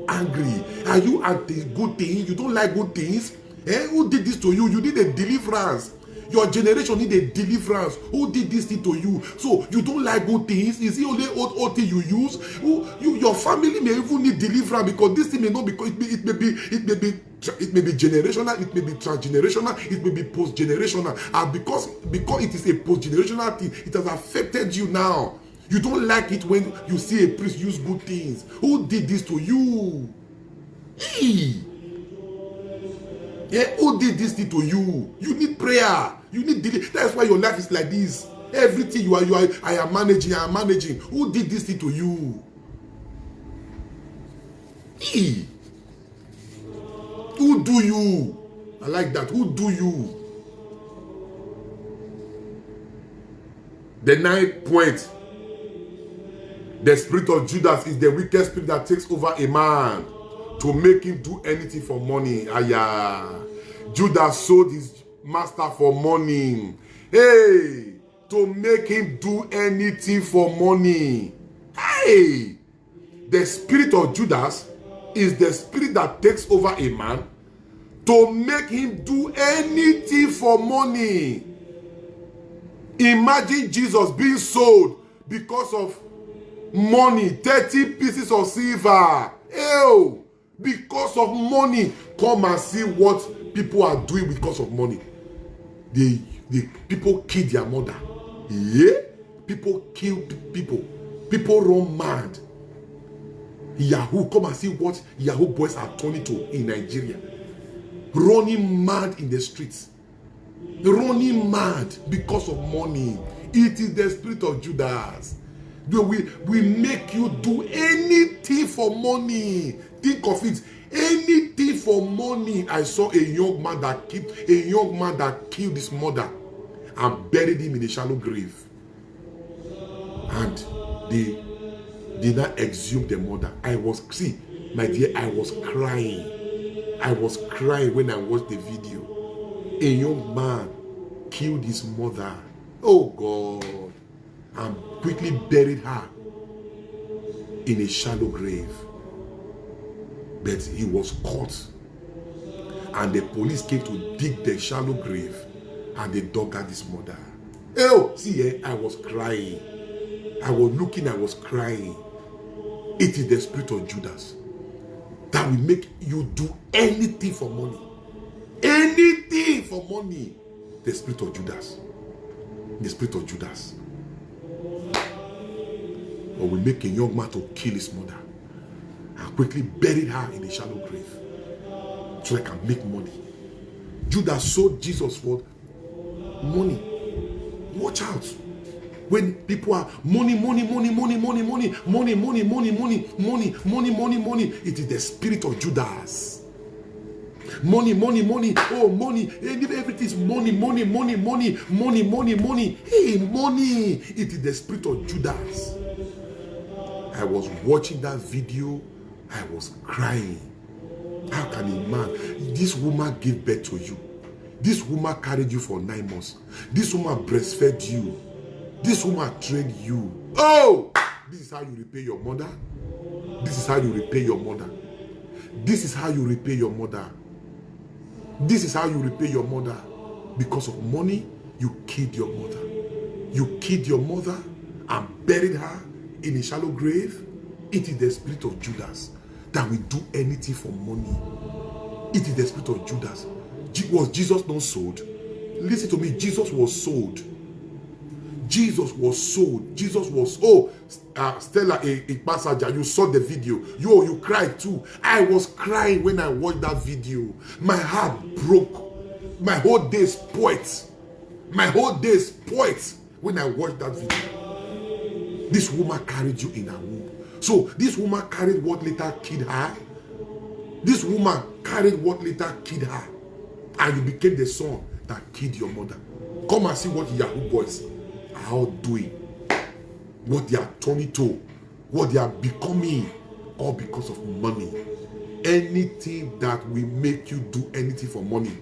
S1: angry? Are you anti good things? You don't like good things? Who did this to you? You need a deliverance. Your generation need a deliverance. Who did this thing to you? So you don't like good things? Is it only old thing you use? Your family may even need deliverance, because this thing may not be. It may be generational. It may be transgenerational. It may be post-generational. And because it is a post-generational thing, it has affected you now. You don't like it when you see a priest use good things. Who did this to you? Who did this thing to you? You need prayer. You need deliverance. That's why your life is like this. Everything I am managing. Who did this thing to you? Who do you? I like that. Who do you? The 9th point. The spirit of Judas is the wicked spirit that takes over a man to make him do anything for money. Judas sold his master for money. To make him do anything for money. The spirit of Judas is the spirit that takes over a man to make him do anything for money. Imagine Jesus being sold because of money, 30 pieces of silver. Because of money. Come and see what people are doing because of money. The people kill their mother. People kill people. People run mad. Yahoo, come and see what Yahoo boys are turning to in Nigeria. Running mad in the streets. Running mad because of money. It is the spirit of Judas. We make you do anything for money. Think of it. Anything for money. I saw a young man that killed his mother and buried him in a shallow grave. And they did not exhume the mother. My dear, I was crying. I was crying when I watched the video. A young man killed his mother. Oh God. And quickly buried her in a shallow grave. But he was caught. And the police came to dig the shallow grave. And they dug out his mother. Oh, see, I was crying. I was looking, I was crying. It is the spirit of Judas that will make you do anything for money. Anything for money. The spirit of Judas. The spirit of Judas. Or will make a young man to kill his mother and quickly bury her in a shallow grave so they can make money. Judas sold Jesus for money. Watch out. When people are money, it is the spirit of Judas. Money, oh, money, everything is money. Hey, money, it is the spirit of Judas. I was watching that video, I was crying. How can a man, this woman gave birth to you. This woman carried you for 9 months. This woman breastfed you. This woman trained you. Oh, this is how you repay your mother. This is how you repay your mother. This is how you repay your mother. This is how you repay your mother. Because of money, you killed your mother. You killed your mother and buried her in a shallow grave. It is the spirit of Judas that will do anything for money. It is the spirit of Judas. Was Jesus not sold? Listen to me, Jesus was sold. Jesus was sold. Jesus was, Stella, a passenger, you saw the video. You cried too. I was crying when I watched that video. My heart broke. My whole day spoiled. My whole day spoiled when I watched that video. This woman carried you in her womb. So this woman carried what later killed her. This woman carried what later killed her. And you became the son that killed your mother. Come and see what Yahoo boys are doing. What they are turning to. What they are becoming. All because of money. Anything that will make you do anything for money,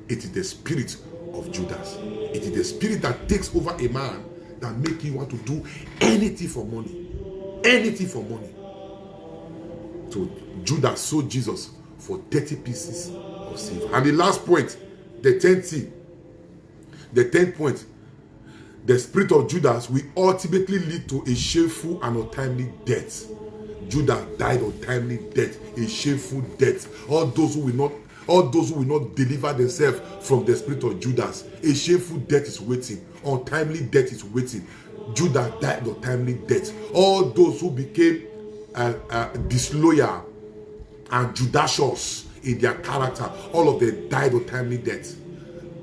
S1: it is the spirit of Judas. It is the spirit that takes over a man that makes you want to do anything for money. Anything for money. So Judas sold Jesus for 30 pieces of silver. And the last point, the 10th point, the spirit of Judas will ultimately lead to a shameful and untimely death. Judas died untimely death, a shameful death. All those who will not deliver themselves from the spirit of Judas, a shameful death is waiting. Untimely death is waiting. Judas died untimely death. All those who became disloyal and Judasious in their character, all of them died untimely death.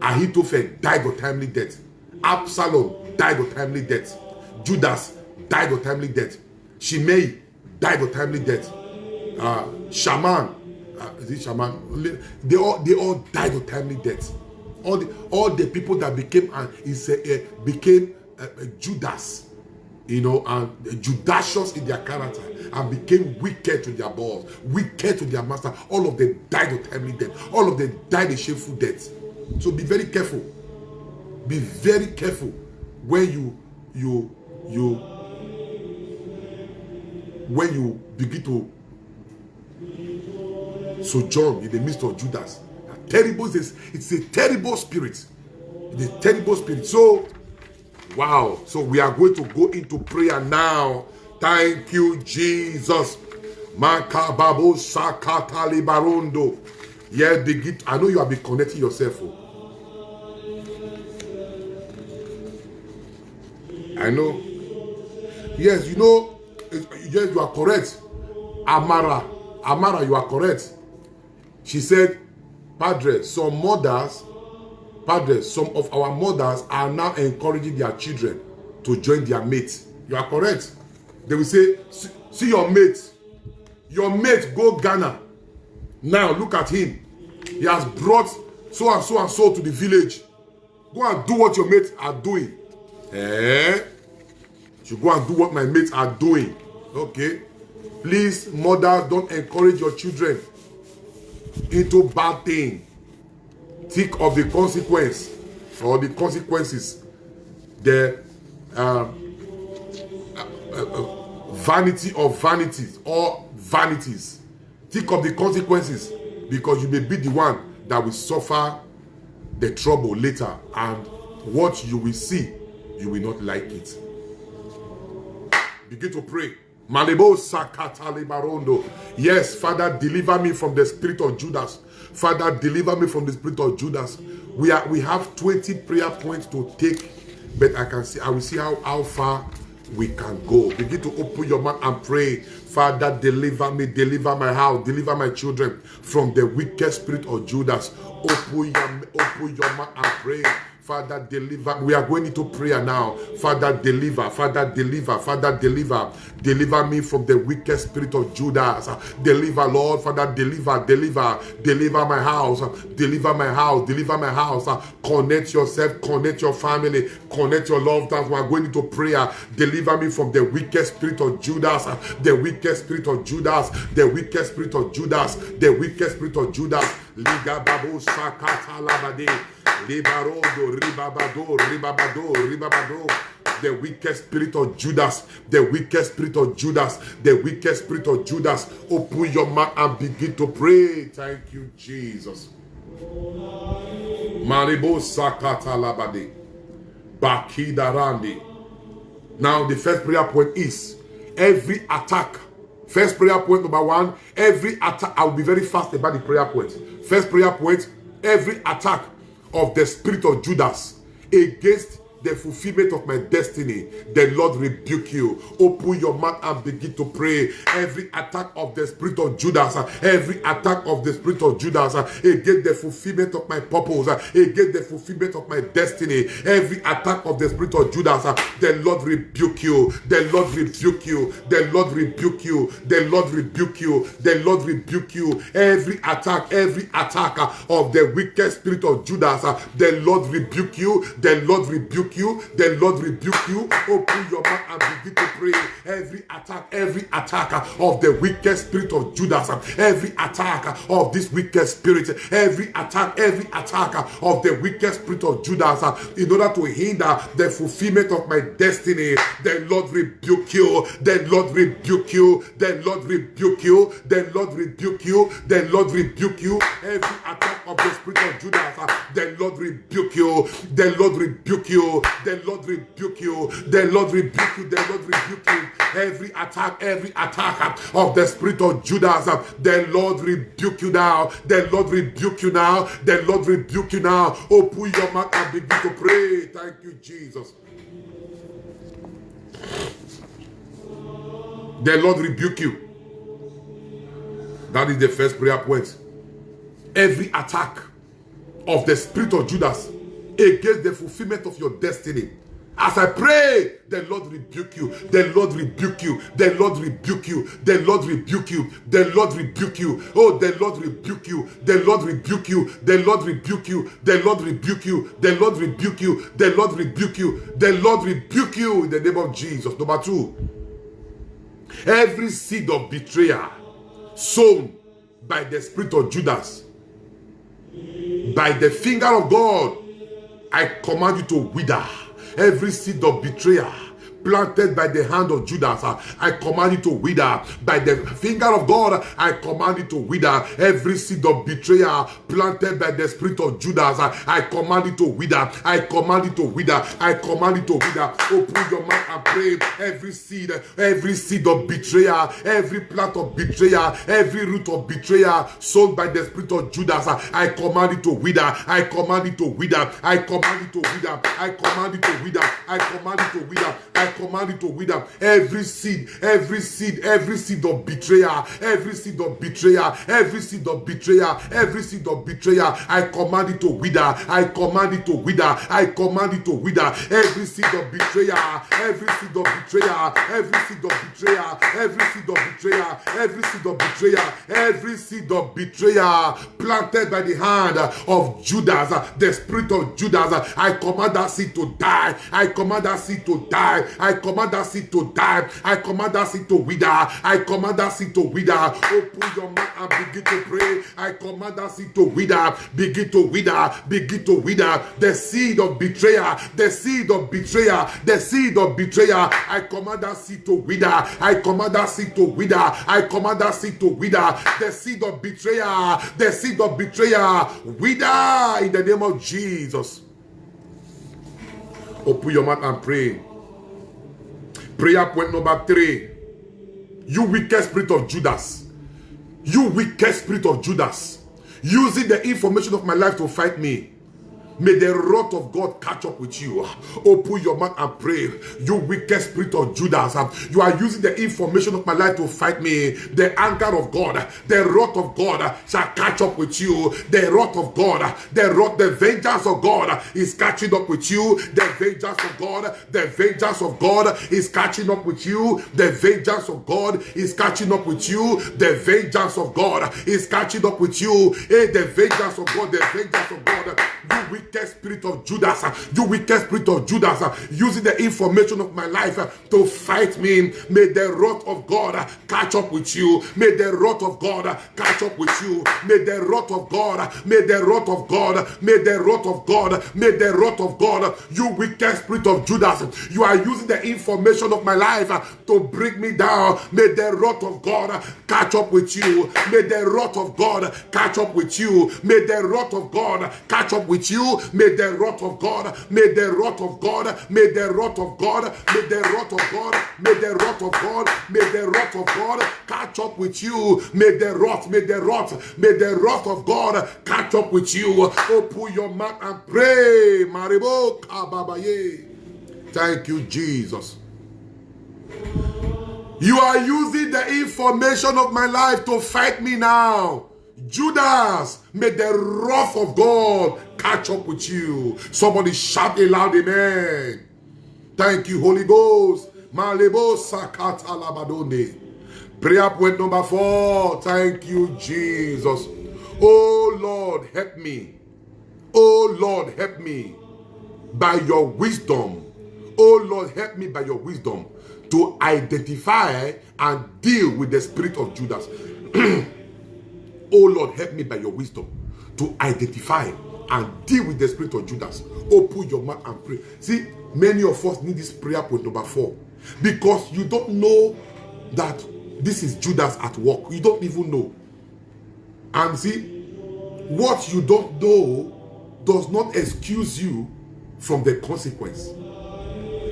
S1: Ahithophel died untimely death. Absalom died untimely death. Judas died untimely death. Shimei died untimely death. Shaman, is it Shaman? They all died untimely death. All the people that became Judas, and Judasious in their character, and became wicked to their boss, wicked to their master. All of them died untimely death. All of them died a shameful death. So be very careful. Be very careful when you begin to sojourn in the midst of Judas. It's a terrible spirit. It's a terrible spirit. So, wow. So we are going to go into prayer now. Thank you, Jesus. Makababo sakatali barondo. Yeah, I know you have been connecting yourself. I know. Yes, yes, you are correct. Amara, you are correct. She said, Padre, some of our mothers are now encouraging their children to join their mates. You are correct. They will say, see your mate. Your mate go Ghana. Now look at him. He has brought so and so and so to the village. Go and do what your mates are doing. You go and do what my mates are doing. Okay. Please, mothers, don't encourage your children into bad things. Think of the consequence or the consequences. The vanity of vanities or vanities. Think of the consequences, because you may be the one that will suffer the trouble later, and what you will see, you will not like it. Begin to pray. Yes, Father, deliver me from the spirit of Judas. Father, deliver me from the spirit of Judas. We have 20 prayer points to take, but I will see how far we can go. Begin to open your mouth and pray. Father, deliver me, deliver my house, deliver my children from the wicked spirit of Judas. Open your mouth and pray. Father, deliver. We are going into prayer now. Father, deliver. Father, deliver. Father, deliver. Deliver me from the wicked spirit of Judas. Deliver, Lord. Father, deliver. Deliver. Deliver my house. Deliver my house. Deliver my house. Connect yourself. Connect your family. Connect your loved ones. We are going into prayer. Deliver me from the wicked spirit of Judas. The wicked spirit of Judas. The wicked spirit of Judas. The wicked spirit of Judas. Liga babu sakata labade. Libarodo, ribabado, ribabado, ribabado. The wicked spirit of Judas, the wicked spirit of Judas, the wicked spirit of Judas. Open your mouth and begin to pray. Thank you, Jesus. Maribo sakata labade. Bakidarandi. Now the first prayer point is every attack. First prayer point number 1, every attack. I will be very fast about the prayer point. First prayer point, every attack of the spirit of Judas against the fulfillment of my destiny, the Lord rebuke you. Open your mouth and begin to pray. Every attack of the spirit of Judas, every attack of the spirit of Judas against the fulfillment of my purpose, against the fulfillment of my destiny, every attack of the spirit of Judas, the Lord rebuke you. The Lord rebuke you. The Lord rebuke you. The Lord rebuke you. The Lord rebuke you. Every attack of the wicked spirit of Judas, the Lord rebuke you. The Lord rebuke you. The Lord rebuke you. Open your mouth and begin to pray. Every attack of the wicked spirit of Judas, every attack of this wicked spirit, every attack of the wicked spirit of Judas, in order to hinder the fulfillment of my destiny, the Lord rebuke you. The Lord rebuke you. The Lord rebuke you. The Lord rebuke you. The Lord rebuke you. Every attack of the spirit of Judas, the Lord rebuke you. The Lord rebuke you. The Lord rebuke you. The Lord rebuke you. The Lord rebuke you. Every attack of the spirit of Judas, the Lord rebuke you now. The Lord rebuke you now. The Lord rebuke you now. Open your mouth and begin to pray. Thank you, Jesus. The Lord rebuke you. That is the first prayer point. Every attack of the spirit of Judas against the fulfillment of your destiny, as I pray, the Lord rebuke you. The Lord rebuke you. The Lord rebuke you. The Lord rebuke you. The Lord rebuke you. Oh, the Lord rebuke you. The Lord rebuke you. The Lord rebuke you. The Lord rebuke you. The Lord rebuke you. The Lord rebuke you. The Lord rebuke you in the name of Jesus. Number 2, every seed of betrayal sown by the spirit of Judas, by the finger of God, I command you to wither. Every seed of betrayal planted by the hand of Judas, I command you to wither. By the finger of God, I command you to wither. Every seed of betrayal planted by the spirit of Judas, I command you to wither. I command you to wither. I command you to wither. Open your mouth and pray. Every seed of betrayal, every plant of betrayal, every root of betrayal sown by the spirit of Judas, I command you to wither. I command you to wither. I command you to wither. I command you to wither. I command you to wither. I command you to wither. Every seed of betrayal, every seed of betrayal, every seed of betrayal, every seed of betrayal, I command you to wither. I command you to wither. I command you to wither. Every seed of betrayal, every seed of betrayal, every seed of betrayal, every seed of betrayal, every seed of betrayal, every seed of betrayal planted by the hand of Judas, the spirit of Judas, I command that seed to die. I command that seed to die. I command that seed to die. I command that seed to wither. I command that seed to wither. Open your mouth and begin to pray. I command that seed to wither. Begin to wither. Begin to wither. The seed of betrayal. The seed of betrayal. The seed of betrayal. I command that seed to wither. I command that seed to wither. I command that seed to wither. The seed of betrayal. The seed of betrayal. Wither in the name of Jesus. Open your mouth and pray. Prayer point number 3. You wicked spirit of Judas. You wicked spirit of Judas. Using the information of my life to fight me. May the wrath of God catch up with you. Open your mouth and pray. You wicked spirit of Judas. You are using the information of my life to fight me. The anger of God, the wrath of God shall catch up with you. The wrath of God, the vengeance of God is catching up with you. The vengeance of God, the vengeance of God is catching up with you. The vengeance of God is catching up with you. The vengeance of God is catching up with you. Hey, the vengeance of God, the vengeance of God. You wicked spirit of Judas, you wicked spirit of Judas, using the information of my life to fight me. May the wrath of God catch up with you. May the wrath of God catch up with you. May the wrath of God, may the wrath of God, may the wrath of God, may the wrath of God. You wicked spirit of Judas, you are using the information of my life to bring me down. May the wrath of God catch up with you. May the wrath of God catch up with you. May the wrath of God catch up with you. May the wrath of God, may the wrath of God, may the wrath of God, may the wrath of God, may the wrath of God, may the wrath of God catch up with you. May the wrath, may the wrath, may the wrath of God catch up with you. Open your mouth and pray. Maribo kababaye. Thank you, Jesus. You are using the information of my life to fight me now. Judas, may the wrath of God catch up with you. Somebody shout a loud amen. Thank you, Holy Ghost. Malebo sakata labadonde. Prayer point number 4. Thank you, Jesus. Oh Lord, help me. Oh Lord, help me by your wisdom. Oh Lord, help me by your wisdom to identify and deal with the spirit of Judas. Oh Lord, help me by your wisdom to identify and deal with the spirit of Judas. Open your mouth and pray. See, many of us need this prayer point number 4 because you don't know that this is Judas at work. You don't even know. And see, what you don't know does not excuse you from the consequence.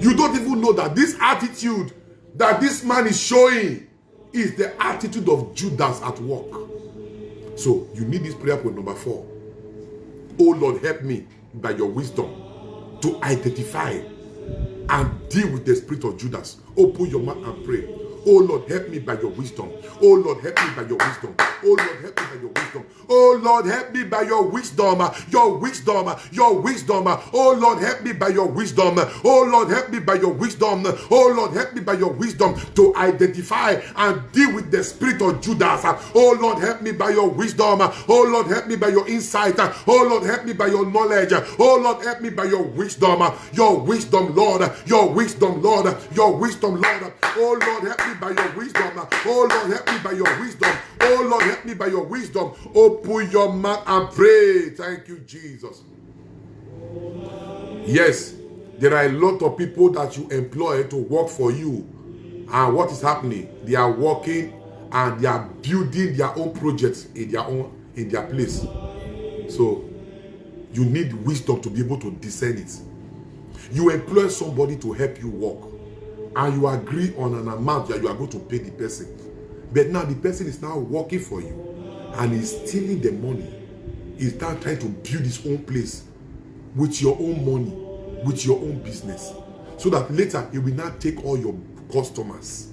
S1: You don't even know that this attitude that this man is showing is the attitude of Judas at work. So you need this prayer point number 4. Oh Lord, help me by your wisdom to identify and deal with the spirit of Judas. Open your mouth and pray. Oh Lord, help me by your wisdom. Oh Lord, help me by your wisdom. Oh Lord, help me by your wisdom. Oh Lord, help me by your wisdom. Your wisdom. Your wisdom. Oh Lord, help me by your wisdom. Oh Lord, help me by your wisdom. Oh Lord, help me by your wisdom to identify and deal with the spirit of Judas. Oh Lord, help me by your wisdom. Oh Lord, help me by your insight. Oh Lord, help me by your knowledge. Oh Lord, help me by your wisdom. Your wisdom, Lord. Your wisdom, Lord. Your wisdom, Lord. Oh Lord, help me by your wisdom. Oh Lord, help me by your wisdom. Oh Lord, help me by your wisdom. Open your mouth and pray. Thank you, Jesus. Yes, there are a lot of people that you employ to work for you. And what is happening? They are working and they are building their own projects in their place. So you need wisdom to be able to discern it. You employ somebody to help you work, and you agree on an amount that you are going to pay the person. But now the person is now working for you and is stealing the money. He's now trying to build his own place with your own money, with your own business, so that later he will not take all your customers.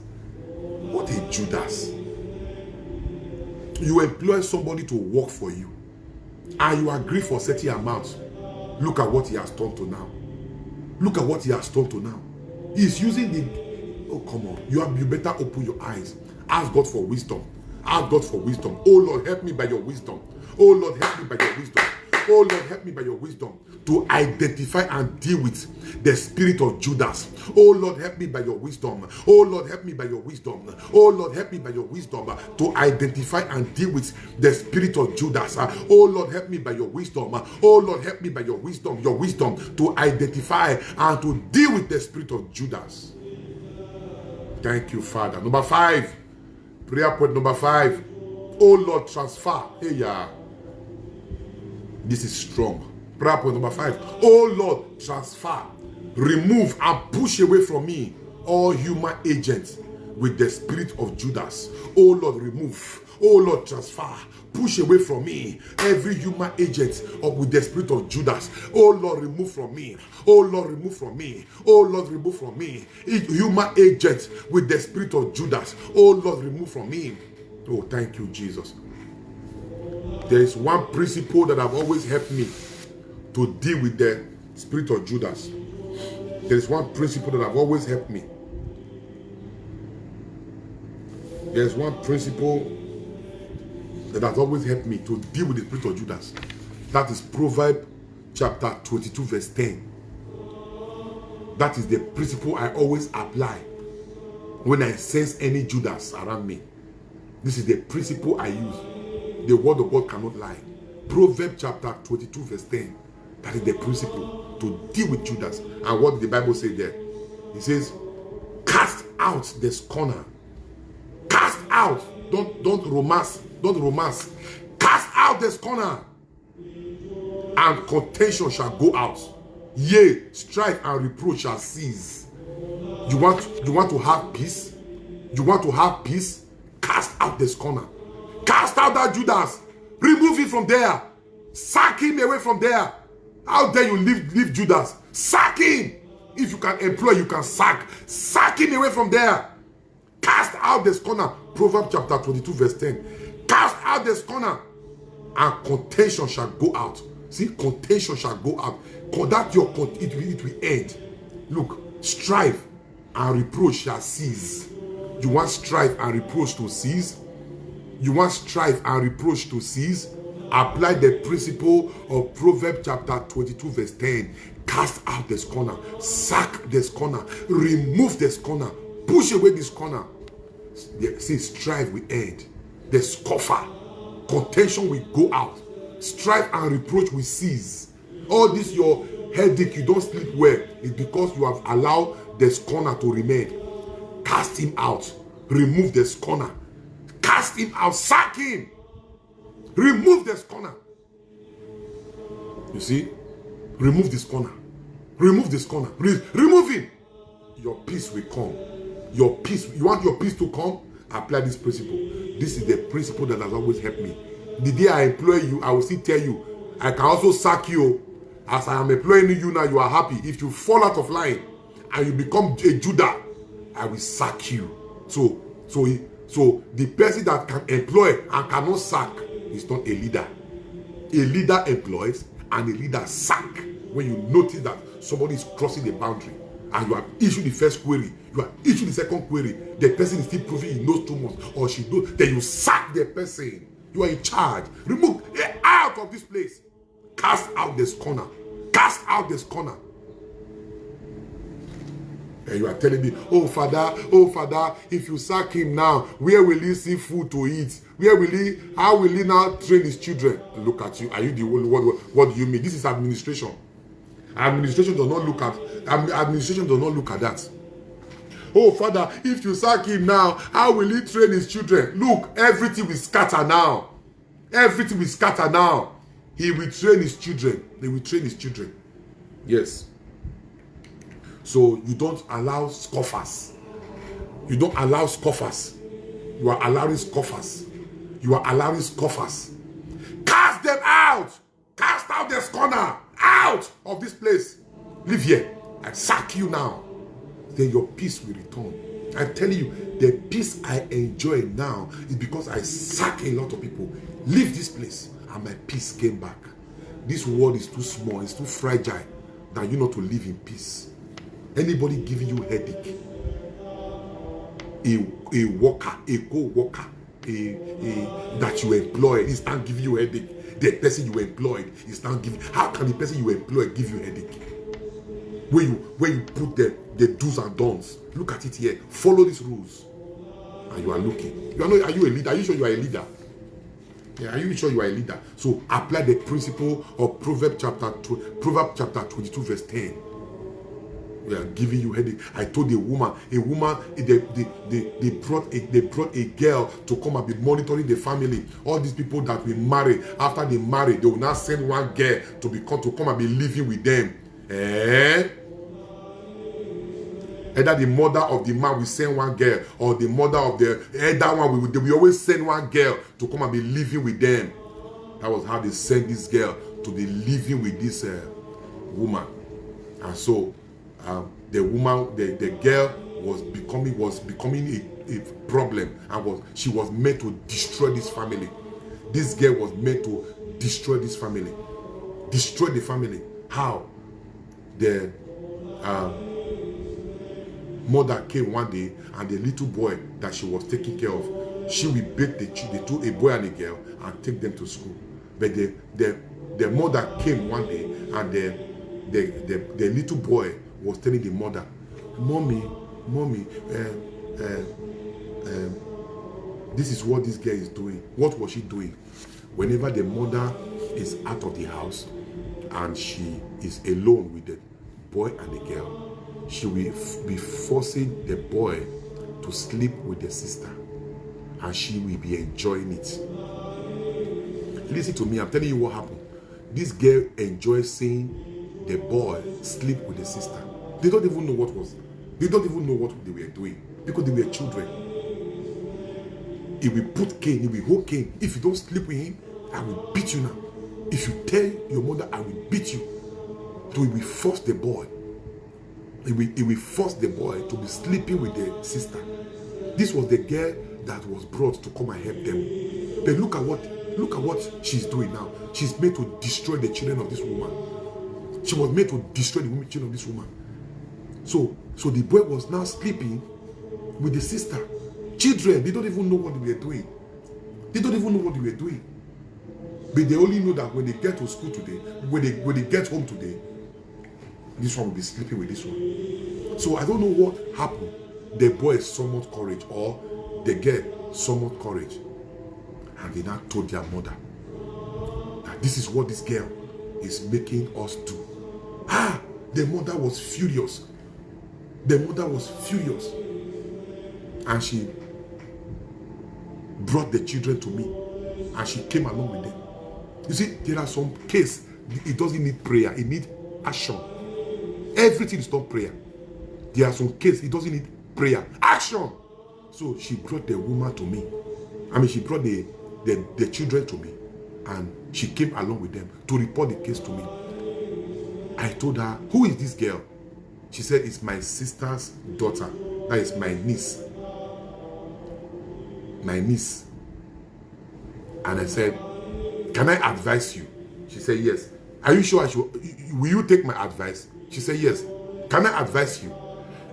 S1: What a Judas. You employ somebody to work for you and you agree for certain amounts. Look at what he has turned to now. Look at what he has turned to now. He's using the... Oh, come on. You better open your eyes. Ask God for wisdom. Ask God for wisdom. Oh Lord, help me by your wisdom. Oh Lord, help me by your wisdom. Oh Lord, help me by your wisdom to identify and deal with the spirit of Judas. Oh Lord, help me by your wisdom. Oh Lord, help me by your wisdom. Oh Lord, help me by your wisdom to identify and deal with the spirit of Judas. Oh Lord, help me by your wisdom. Oh Lord, help me by your wisdom to identify and to deal with the spirit of Judas. Thank you, Father. Number 5. Prayer point number 5. Oh Lord, transfer. Hey, yeah. This is strong. Prayer point number 5. Oh Lord, transfer, remove and push away from me all human agents with the spirit of Judas. Oh Lord, remove. Oh Lord, transfer, push away from me every human agent with the spirit of Judas. Oh Lord, remove from me. Oh Lord, remove from me. Oh Lord, remove from me human agents with the spirit of Judas. Oh Lord, remove from me. Oh, thank you, Jesus. There is one principle that have always helped me to deal with the spirit of Judas. There is one principle that have always helped me. There is one principle that has always helped me to deal with the spirit of Judas. That is Proverbs chapter 22 verse 10. That is the principle I always apply when I sense any Judas around me. This is the principle I use. The word of God cannot lie. Proverbs chapter 22 verse 10. That is the principle to deal with Judas. And what did the Bible say there? It says, cast out the scorner. Cast out. Don't romance. Don't romance. Cast out the scorner, and contention shall go out. Yea, strife and reproach shall cease. You want to have peace? You want to have peace? Cast out the scorner. Cast out that Judas. Remove it from there. Sack him away from there. How dare you leave Judas? Sack him. If you can employ, you can sack. Sack him away from there. Cast out the scorner. Proverbs chapter 22 verse 10. Cast out the scorner, and contention shall go out. See, contention shall go out. That it will end. Look, strife and reproach shall cease. You want strife and reproach to cease? You want strife and reproach to cease? Apply the principle of Proverbs chapter 22 verse 10. Cast out the scorner. Sack the scorner. Remove the scorner. Push away the scorner. See, strife will end. The scoffer, contention will go out. Strife and reproach will cease. All this, your headache, you don't sleep well, is because you have allowed the scorner to remain. Cast him out. Remove the scorner. Cast him out. Sack him. Remove the scorner. You see? Remove the scorner. Remove the scorner. Remove him. Your peace will come. Your peace. You want your peace to come? Apply this principle. This is the principle that has always helped me. The day I employ you, I will still tell you, I can also sack you. As I am employing you now, you are happy. If you fall out of line and you become a Judah, I will sack you. So the person that can employ and cannot sack is not a leader. A leader employs and a leader sack. When you notice that somebody is crossing the boundary and you have issued the first query, you have issued the second query, the person is still proving he knows too much or she knows, then you sack the person. You are in charge. Remove it out of this place. Cast out this corner. Cast out this corner. And you are telling me, oh Father, if you sack him now, where will he see food to eat? How will he now train his children? Look at you. Are you the one? What do you mean? This is administration. Administration does not look at that. Oh Father, if you sack him now, how will he train his children? Look, everything will scatter now. Everything will scatter now. He will train his children. They will train his children. Yes. So you don't allow scoffers. You don't allow scoffers. You are allowing scoffers. You are allowing scoffers. Cast them out. Cast out the scorner. Out of this place. Live here. I sack you now. Then your peace will return. I'm telling you, the peace I enjoy now is because I sack a lot of people. Leave this place. And my peace came back. This world is too small. It's too fragile than you not to live in peace. Anybody giving you headache, a worker, a co-worker, that you employ, is not giving you headache. the person you employed is now giving. How can the person you employed give you headache? Where you put the do's and don'ts. Look at it here. Follow these rules. And you are looking. You are not. Are you a leader? Are you sure you are a leader? Yeah, are you sure you are a leader? So apply the principle of Proverbs chapter 22 verse 10. We are giving you headache. I told a woman, they brought a girl to come and be monitoring the family. All these people that we marry, after they marry, they will now send one girl to come and be living with them. Either the mother of the man will send one girl, or the mother of the elder one we always send one girl to come and be living with them. That was how they sent this girl to be living with this woman. And so the woman, the girl was becoming a problem, and she was meant to destroy this family. This girl was meant to destroy this family, destroy the family. How? The mother came one day, and the little boy that she was taking care of, she will beat a boy and a girl and take them to school. But the mother came one day, and the little boy was telling the mother, mommy, this is what this girl is doing. What was she doing? Whenever the mother is out of the house and she is alone with the boy and the girl, she will be forcing the boy to sleep with the sister, and she will be enjoying it. Listen to me, I'm telling you what happened. This girl enjoys seeing the boy sleep with the sister. They don't even know what they were doing, because they were children. He will put cane, he will hold cane. If you don't sleep with him, I will beat you now. If you tell your mother, I will beat you. So he will force the boy. He will force the boy to be sleeping with the sister. This was the girl that was brought to come and help them. But look at what she's doing now. She's made to destroy the children of this woman. She was made to destroy the children of this woman. So the boy was now sleeping with the sister. Children, they don't even know what they were doing. They don't even know what they were doing. But they only know that when they get to school today, when they get home today, this one will be sleeping with this one. So I don't know what happened. The boy summoned courage, or the girl summoned courage, and they now told their mother that this is what this girl is making us do. The mother was furious. The mother was furious, and she brought the children to me, and she came along with them. You see, there are some cases, it doesn't need prayer, it needs action. Everything is not prayer. There are some cases, it doesn't need prayer, action. So she brought the woman to me. She brought the children to me, and she came along with them to report the case to me. I told her, who is this girl? She said, it's my sister's daughter. That is my niece. My niece. And I said, can I advise you? She said, yes. Are you sure will you take my advice? She said, yes. Can I advise you?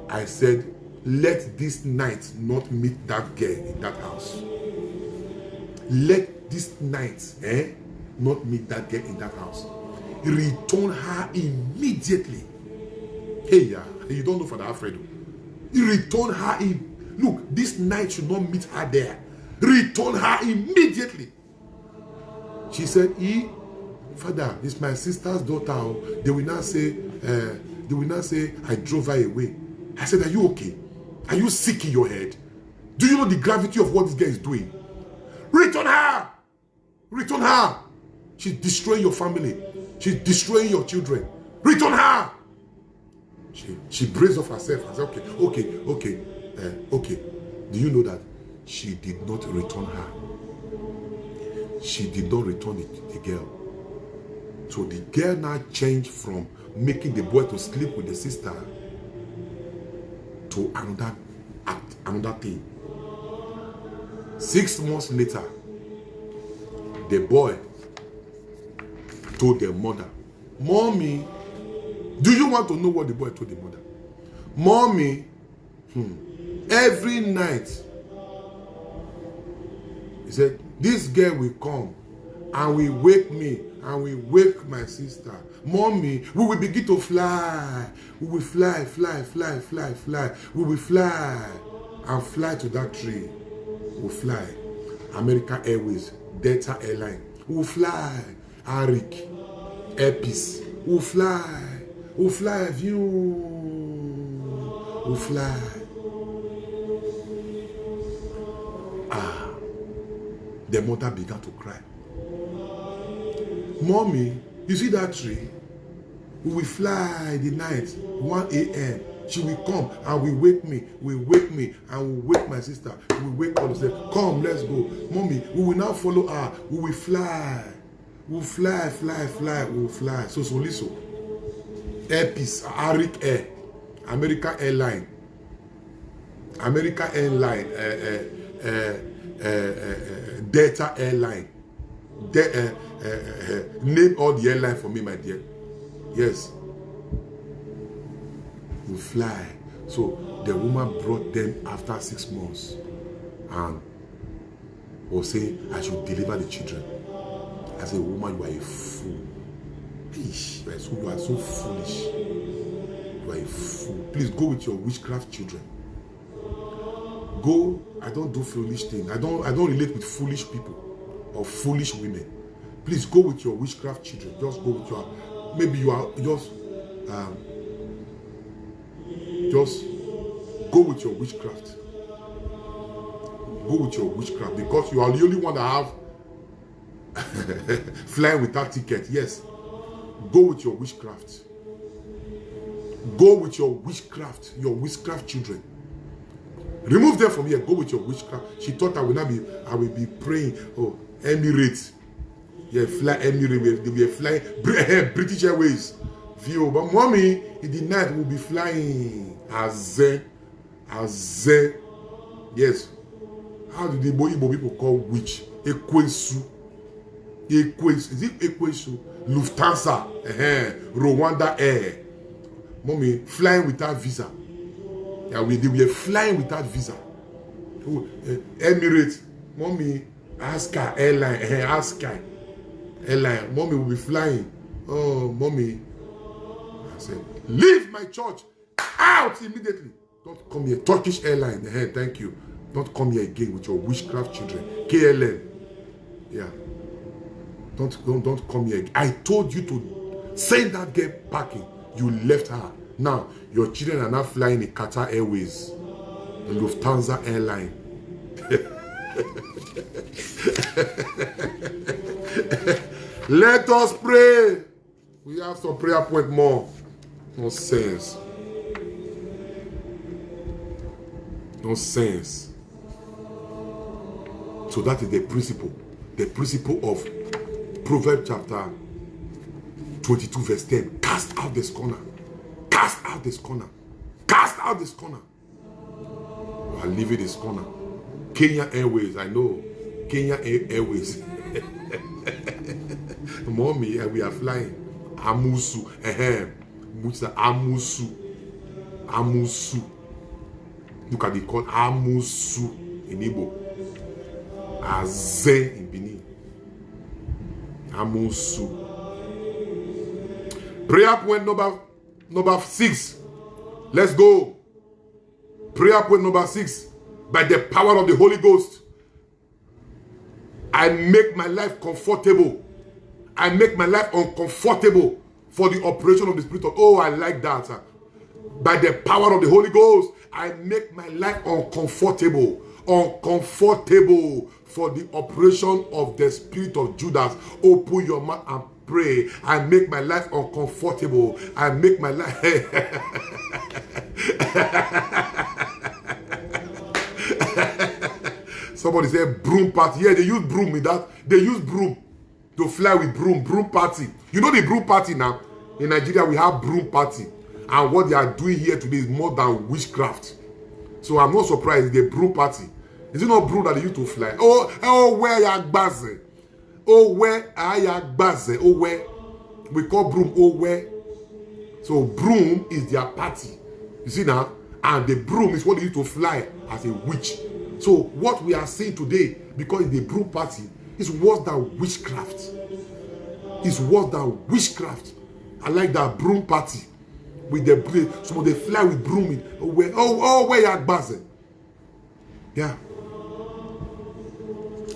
S1: I said, let this night not meet that girl in that house. Let this night not meet that girl in that house. Return her immediately. Hey, you don't know Father Alfredo. Return her in. Look, this night should not meet her there. Return her immediately. She said, Father, it's my sister's daughter. They will not say, I drove her away. I said, are you okay? Are you sick in your head? Do you know the gravity of what this girl is doing? Return her! Return her! She's destroying your family. She's destroying your children. Return her! She braced off herself. I said, okay. Do you know that she did not return her? She did not return the girl. So the girl now changed from making the boy to sleep with the sister to another thing. 6 months later, the boy told the mother, Mommy, do you want to know what the boy told the mother? Mommy, every night, he said, this girl will come and will wake me, and will wake my sister. Mommy, we will begin to fly. We will fly, fly, fly, fly, fly. We will fly and fly to that tree. We will fly. American Airways, Delta Airline. We will fly. Arik, Air Peace. We will fly. We will fly. View. We will fly. The mother began to cry. Mommy, you see that tree? We will fly the night, 1 a.m. She will come and will wake me, and will wake my sister. We will wake all of them. Come, let's go. Mommy, we will now follow her. We will fly. We will fly, fly, fly. We will fly. So, listen. Air Peace, Arik Air, American Airline. American Airline, Delta Airline. Name all the airline for me, my dear. Yes. We fly. So the woman brought them after 6 months and was saying, I should deliver the children. I said, woman, you are a fool. You are so foolish. You are a fool. Please go with your witchcraft children. Go. I don't do foolish things. I don't relate with foolish people or foolish women. Please go with your witchcraft children. Just go with your, maybe you are just go with your witchcraft. Go with your witchcraft because you are the only one that have flying without ticket. Yes. Go with your witchcraft. Go with your witchcraft children. Remove them from here. Go with your witchcraft. She thought I will be praying. Oh, Emirates. Yeah, fly Emirates. They will fly British Airways. View. But mommy, in the night will be flying Aze. Yes. How do the Igbo people call witch? Ekwesu. Is it Ekwesu? Lufthansa. Rwanda Air. Mommy, flying without visa. Yeah, they were flying without visa. Emirates, mommy, Aska Airline, Aska Airline, mommy will be flying. Oh, mommy. I said, leave my church out immediately. Don't come here. Turkish Airline, thank you. Don't come here again with your witchcraft children. KLM. Yeah. Don't come here. I told you to send that girl packing. You left her. Now, your children are now flying in Qatar Airways, the Lufthansa Airline. Let us pray. We have some prayer point more. No sense. No sense. So that is the principle. The principle of Proverbs chapter 22 verse 10. Cast out this corner. Cast out this corner. Cast out this corner. You are leaving this corner. Kenya Airways, I know. Kenya Airways. Mommy, we are flying. Amusu. Amusu. Look at the call. Amusu in Igbo. Aze in Benin. Amusu. Prayer point number 6. Let's go. Prayer point number 6. By the power of the Holy Ghost, I make my life comfortable. I make my life uncomfortable for the operation of the Spirit of. Oh, I like that. By the power of the Holy Ghost, I make my life uncomfortable. Uncomfortable for the operation of the Spirit of Judas. Open your mouth and pray. I make my life uncomfortable. I make my life. Somebody said broom party. Yeah, they use broom in that. They use broom to fly with broom. Broom party. You know the broom party now? In Nigeria, we have broom party. And what they are doing here today is more than witchcraft. So I'm not surprised. The broom party. Is it not broom that they used to fly? Oh, where ya gbaze? Oh, where are ya gbaze? Oh, where? We call broom, oh, where? So broom is their party. You see now? And the broom is what they used to fly as a witch. So what we are seeing today, because it's the broom party, It's worse than witchcraft. It's worse than witchcraft. I like that broom party with the broom. Some of they fly with broom. Where you Agbaze? Yeah.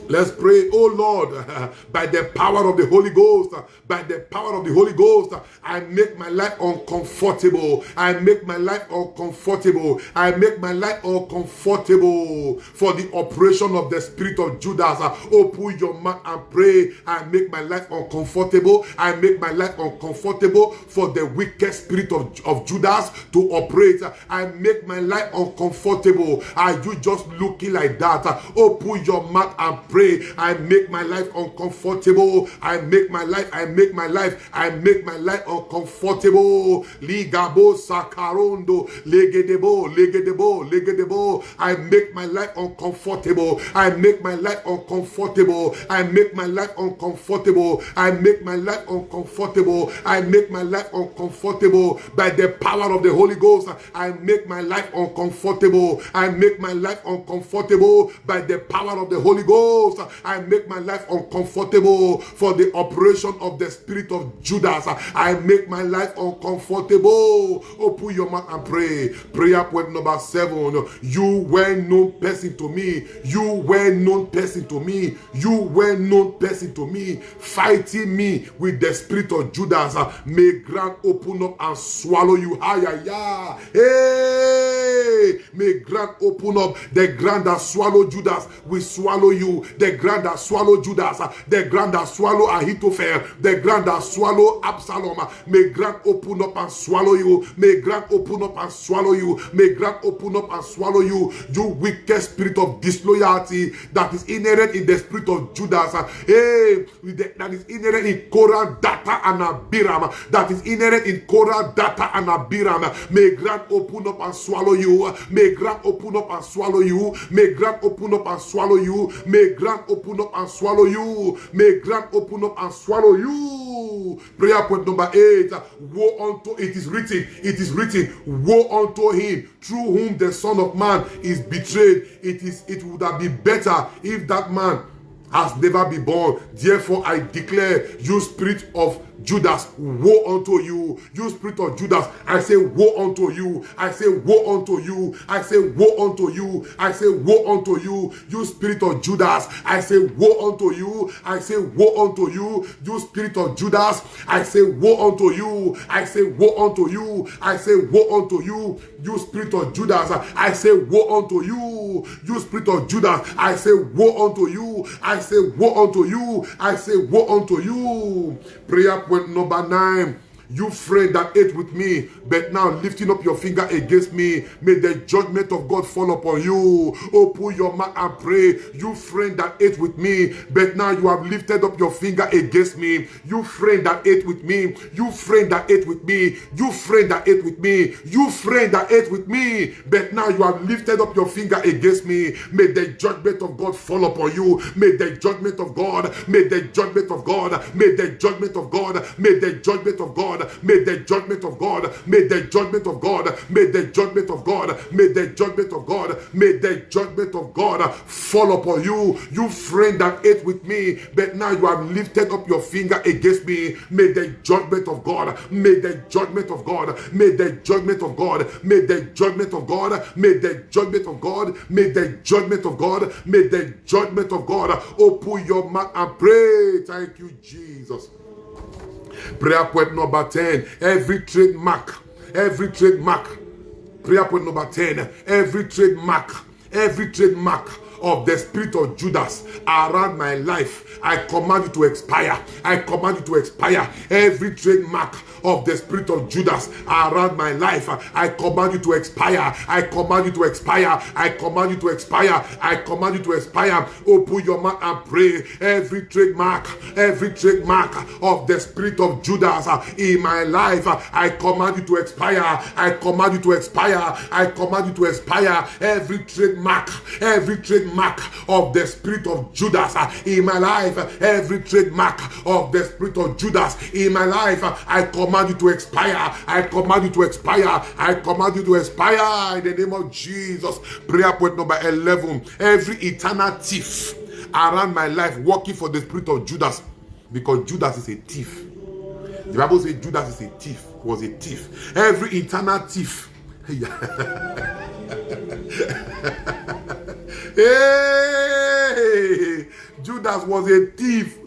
S1: Let's pray, oh Lord, by the power of the Holy Ghost, by the power of the Holy Ghost, I make my life uncomfortable. I make my life uncomfortable. I make my life uncomfortable for the operation of the spirit of Judas. Open your mouth and pray. I make my life uncomfortable. I make my life uncomfortable for the wicked spirit of Judas to operate. I make my life uncomfortable. Are you just looking like that? Open your mouth and pray. I make my life uncomfortable. I make my life uncomfortable. Ligabo sakarondo legedebo. I make my life uncomfortable. I make my life uncomfortable. I make my life uncomfortable. I make my life uncomfortable. I make my life uncomfortable by the power of the Holy Ghost. I make my life uncomfortable. I make my life uncomfortable by the power of the Holy Ghost. I make my life uncomfortable for the operation of the spirit of Judas. I make my life uncomfortable. Open your mouth and pray. Prayer point number 7. You were known person to me. You were known person to me. You were known person to me. Fighting me with the spirit of Judas. May ground open up and swallow you. Hey! May ground open up. The ground that swallowed Judas will swallow you. The ground that swallowed Judas, the ground that swallowed Ahithophel, the ground that swallowed Absalom, may ground open up and swallow you. May ground open up and swallow you. May ground open up and swallow you. You wicked spirit of disloyalty that is inherent in the spirit of Judas. That is inherent in Korah, Dathan, and Abiram. That is inherent in Korah, Dathan, and Abiram. May ground open up and swallow you. May ground open up and swallow you. May ground open up and swallow you. May ground open up and swallow you. May ground open up and swallow you. Prayer point number 8. Woe unto, it is written, woe unto him through whom the Son of Man is betrayed. It would have been better if that man has never been born. Therefore I declare, you spirit of Judas, woe unto you. You spirit of Judas, I say woe unto you. I say woe unto you. I say woe unto you. I say woe unto you. You spirit of Judas, I say woe unto you. I say woe unto you. You spirit of Judas, I say woe unto you. I say woe unto you. I say woe unto you. You spirit of Judas, I say woe unto you. You spirit of Judas, I say woe unto you. I say woe unto you. I say woe unto you. Prayer point number 9. You friend that ate with me, but now lifting up your finger against me, may the judgment of God fall upon you. Open your mouth and pray. You friend that ate with me, but now you have lifted up your finger against me. You friend that ate with me. You friend that ate with me. You friend that ate with me. You friend that ate with me, but now you have lifted up your finger against me. May the judgment of God fall upon you. May the judgment of God. May the judgment of God. May the judgment of God. May the judgment of God. May the judgment of God, may the judgment of God, may the judgment of God, may the judgment of God, may the judgment of God fall upon you. You friend that ate with me, but now you have lifted up your finger against me. May the judgment of God, may the judgment of God, may the judgment of God, may the judgment of God, may the judgment of God, may the judgment of God, may the judgment of God. Open your mouth and pray. Thank you, Jesus. Prayer point number 10. Every trademark. Prayer point number 10. Every trademark of the spirit of Judas around my life, I command you to expire. I command you to expire. Every trademark of the spirit of Judas around my life, I command you to expire. I command you to expire. I command you to expire. I command you to expire. Open your mouth and pray. Every trademark of the spirit of Judas in my life, I command you to expire. I command you to expire. I command you to expire. Every trademark of the spirit of Judas in my life, every trademark of the spirit of Judas in my life, I command you to expire. I command you to expire. I command you to expire in the name of Jesus. Prayer point number 11. Every eternal thief around my life, working for the spirit of Judas, because Judas is a thief. The Bible says Judas is a thief, was a thief. Every internal thief. Hey, Judas was a thief.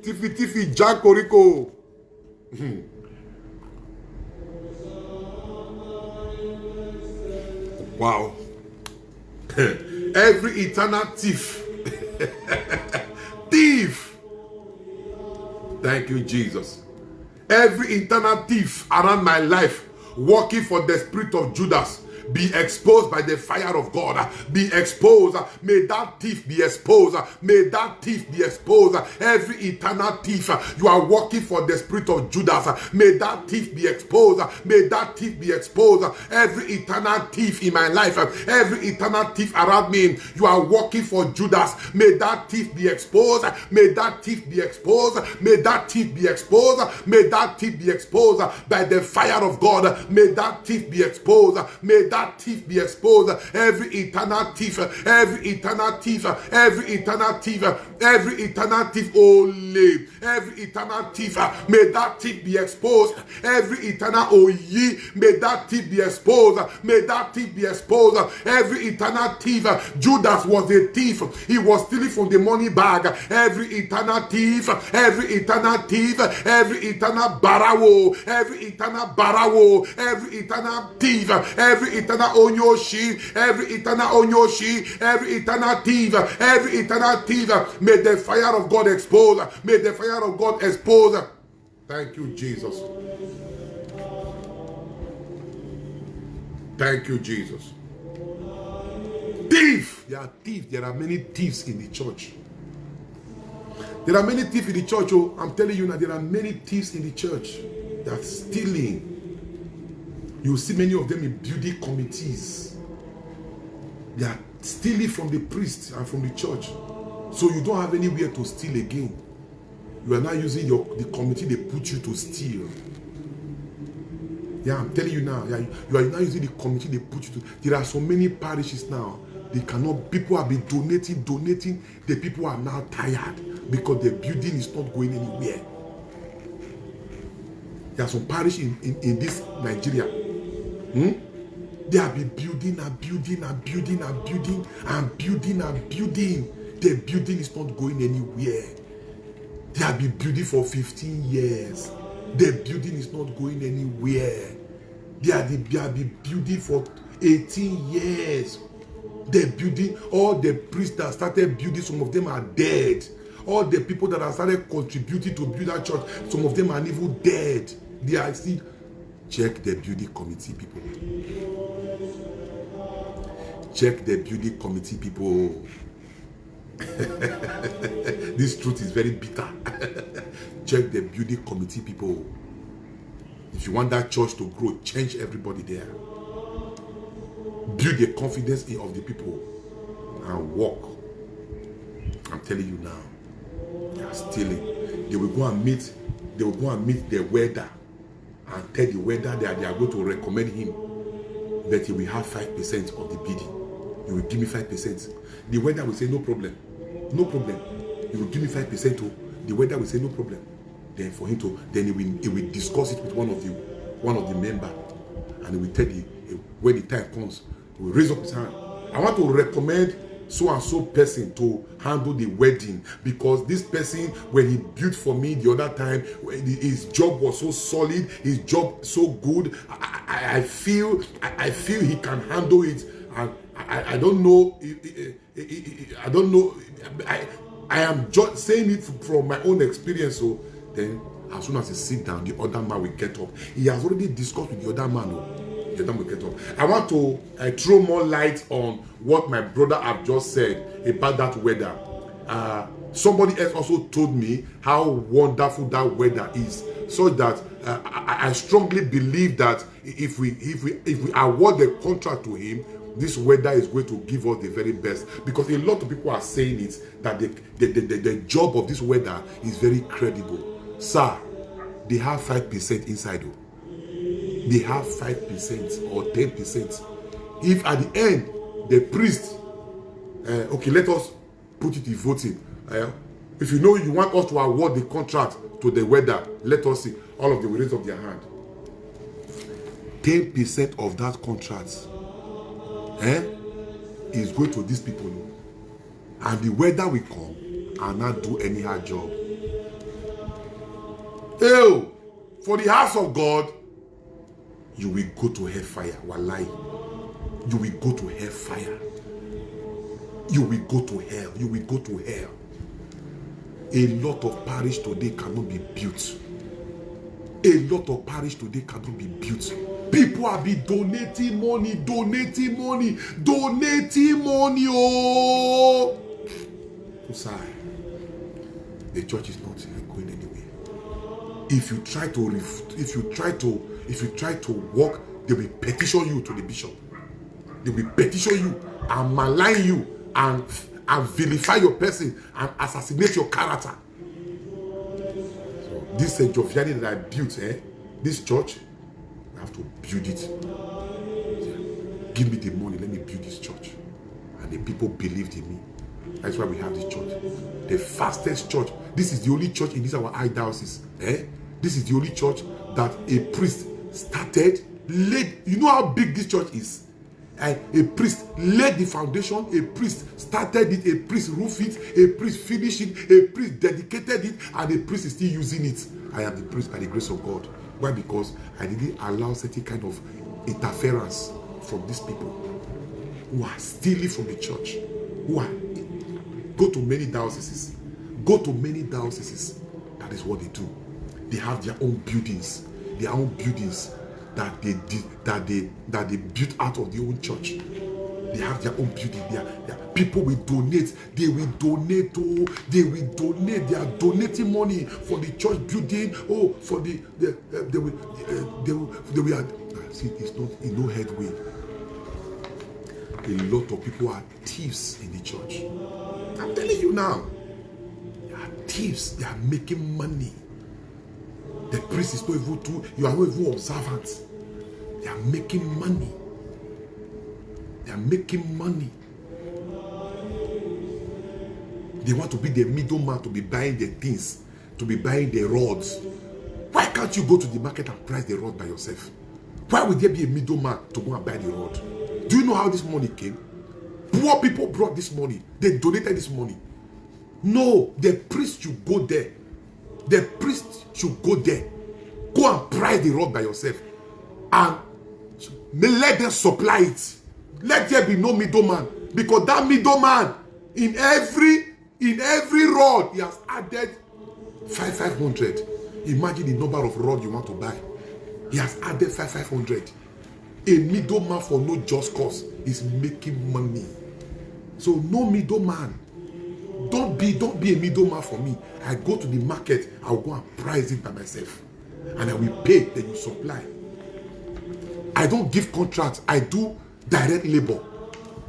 S1: Tiffy, Jack Orico. Wow. Every eternal thief. Thief. Thank you, Jesus. Every internal thief around my life, working for the spirit of Judas, be exposed by the fire of God. Be exposed. May that thief be exposed. May that thief be exposed. Every eternal thief, you are working for the spirit of Judas. May that thief be exposed. May that thief be exposed. Every eternal thief in my life, every eternal thief around me, you are working for Judas. May that thief be exposed. May that thief be exposed. May that thief be exposed. May that thief be exposed by the fire of God. May that thief be exposed. May that thief be exposed. Every eternal thief, every eternal thief, every eternal thief, every eternal thief only, every eternal thief, may that thief be exposed. Every eternal oyi, may that thief be exposed. May that thief be exposed. Every eternal thief, Judas was a thief. He was stealing from the money bag. Every eternal thief, every eternal thief, every eternal barawo, every eternal barawo, every eternal thief, every eternal onyoshi, every eternal onyoshi, every eternal thief, every eternal thief. May the fire of God expose. May the fire of God expose. Thank you, Jesus. Thank you, Jesus. Thief. There are thieves. There are many thieves in the church. There are many thieves in the church. Oh, I'm telling you now, there are many thieves in the church that are stealing. You see many of them in building committees. They are stealing from the priest and from the church. So you don't have anywhere to steal again. You are now using the committee they put you to steal. Yeah, I'm telling you now. Yeah, you are now using the committee they put you to. There are so many parishes now. They cannot. People have been donating. The people are now tired because the building is not going anywhere. There are some parishes in this Nigeria. They have been building. The building is not going anywhere. They have been building for 15 years. The building is not going anywhere. They have been building for 18 years. The building, all the priests that started building, some of them are dead. All the people that have started contributing to build that church, some of them are even dead. They are still. Check the building committee people. Check the building committee people. This truth is very bitter. Check the building committee people. If you want that church to grow, change everybody there. Build the confidence of the people and walk. I'm telling you now. They are stealing. They will go and meet the welder and tell the welder that they are going to recommend him, that he will have 5% of the bidding. You will give me 5%. The welder will say no problem. No problem. You will give me 5% too. The welder will say no problem. Then for him to, then he will discuss it with one of the member, and he will tell you when the time comes, he will raise up his hand. I want to recommend so and so person to handle the wedding, because this person, when he built for me the other time, his job was so solid, his job so good. I feel he can handle it, and I don't know. I don't know. I am just saying it from my own experience. So then, as soon as he sit down, the other man will get up. He has already discussed with the other man. The other man will get up. I want to throw more light on what my brother have just said about that weather. Somebody else also told me how wonderful that weather is, so that I strongly believe that if we award the contract to him, this weather is going to give us the very best, because a lot of people are saying it, that the job of this weather is very credible. Sir, they have 5% inside. They have 5% or 10%. If at the end the priest, okay, let us put it in voting. If you know you want us to award the contract to the weather, let us see. All of them will raise up their hand. 10% of that contract is going to these people. And the weather will come and not do any hard job. Oh, for the house of God, you will go to hellfire. Wallahi. You will go to hellfire. You will go to hell. You will go to hell. A lot of parish today cannot be built. A lot of parish today cannot be built. People have been donating money. Oh, sorry. The church is not going anywhere. If you try to walk, they will petition you to the bishop. They will petition you and malign you and vilify your person and assassinate your character. So this St. Joviani that I built, this church, I have to build it. Give me the money, let me build this church. And the people believed in me. That's why we have this church. The fastest church. This is the only church in this our diocese. This is the only church that a priest started, laid. You know how big this church is? A priest laid the foundation, a priest started it, a priest roofed it, a priest finished it, a priest dedicated it, and a priest is still using it. I am the priest by the grace of God. Why? Because I didn't allow certain kind of interference from these people who are stealing from the church. Go to many dioceses. Go to many dioceses. That is what they do. They have their own buildings. Their own buildings that they built out of the own church. They have their own building. People will donate. They will donate. They will donate. They are donating money for the church building. Oh, for they will. See, it's not in no headway. A lot of people are thieves in the church. I'm telling you now. They are thieves. They are making money. The priest is not even too. You are not even observant. They are making money. They are making money. They want to be the middleman to be buying the things, to be buying the rods. Why can't you go to the market and price the rod by yourself? Why would there be a middleman to go and buy the rod? Do you know how this money came? Poor people brought this money. They donated this money. No, the priest should go there. The priest should go there. Go and price the rod by yourself. And let them supply it. Let there be no middleman. Because that middleman, in every rod, he has added 500. Imagine the number of rods you want to buy. He has added 500. A middleman for no just cause is making money. So no middleman. Don't be a middleman for me. I go to the market, I'll go and price it by myself. And I will pay, then you supply. I don't give contracts, I do direct labor.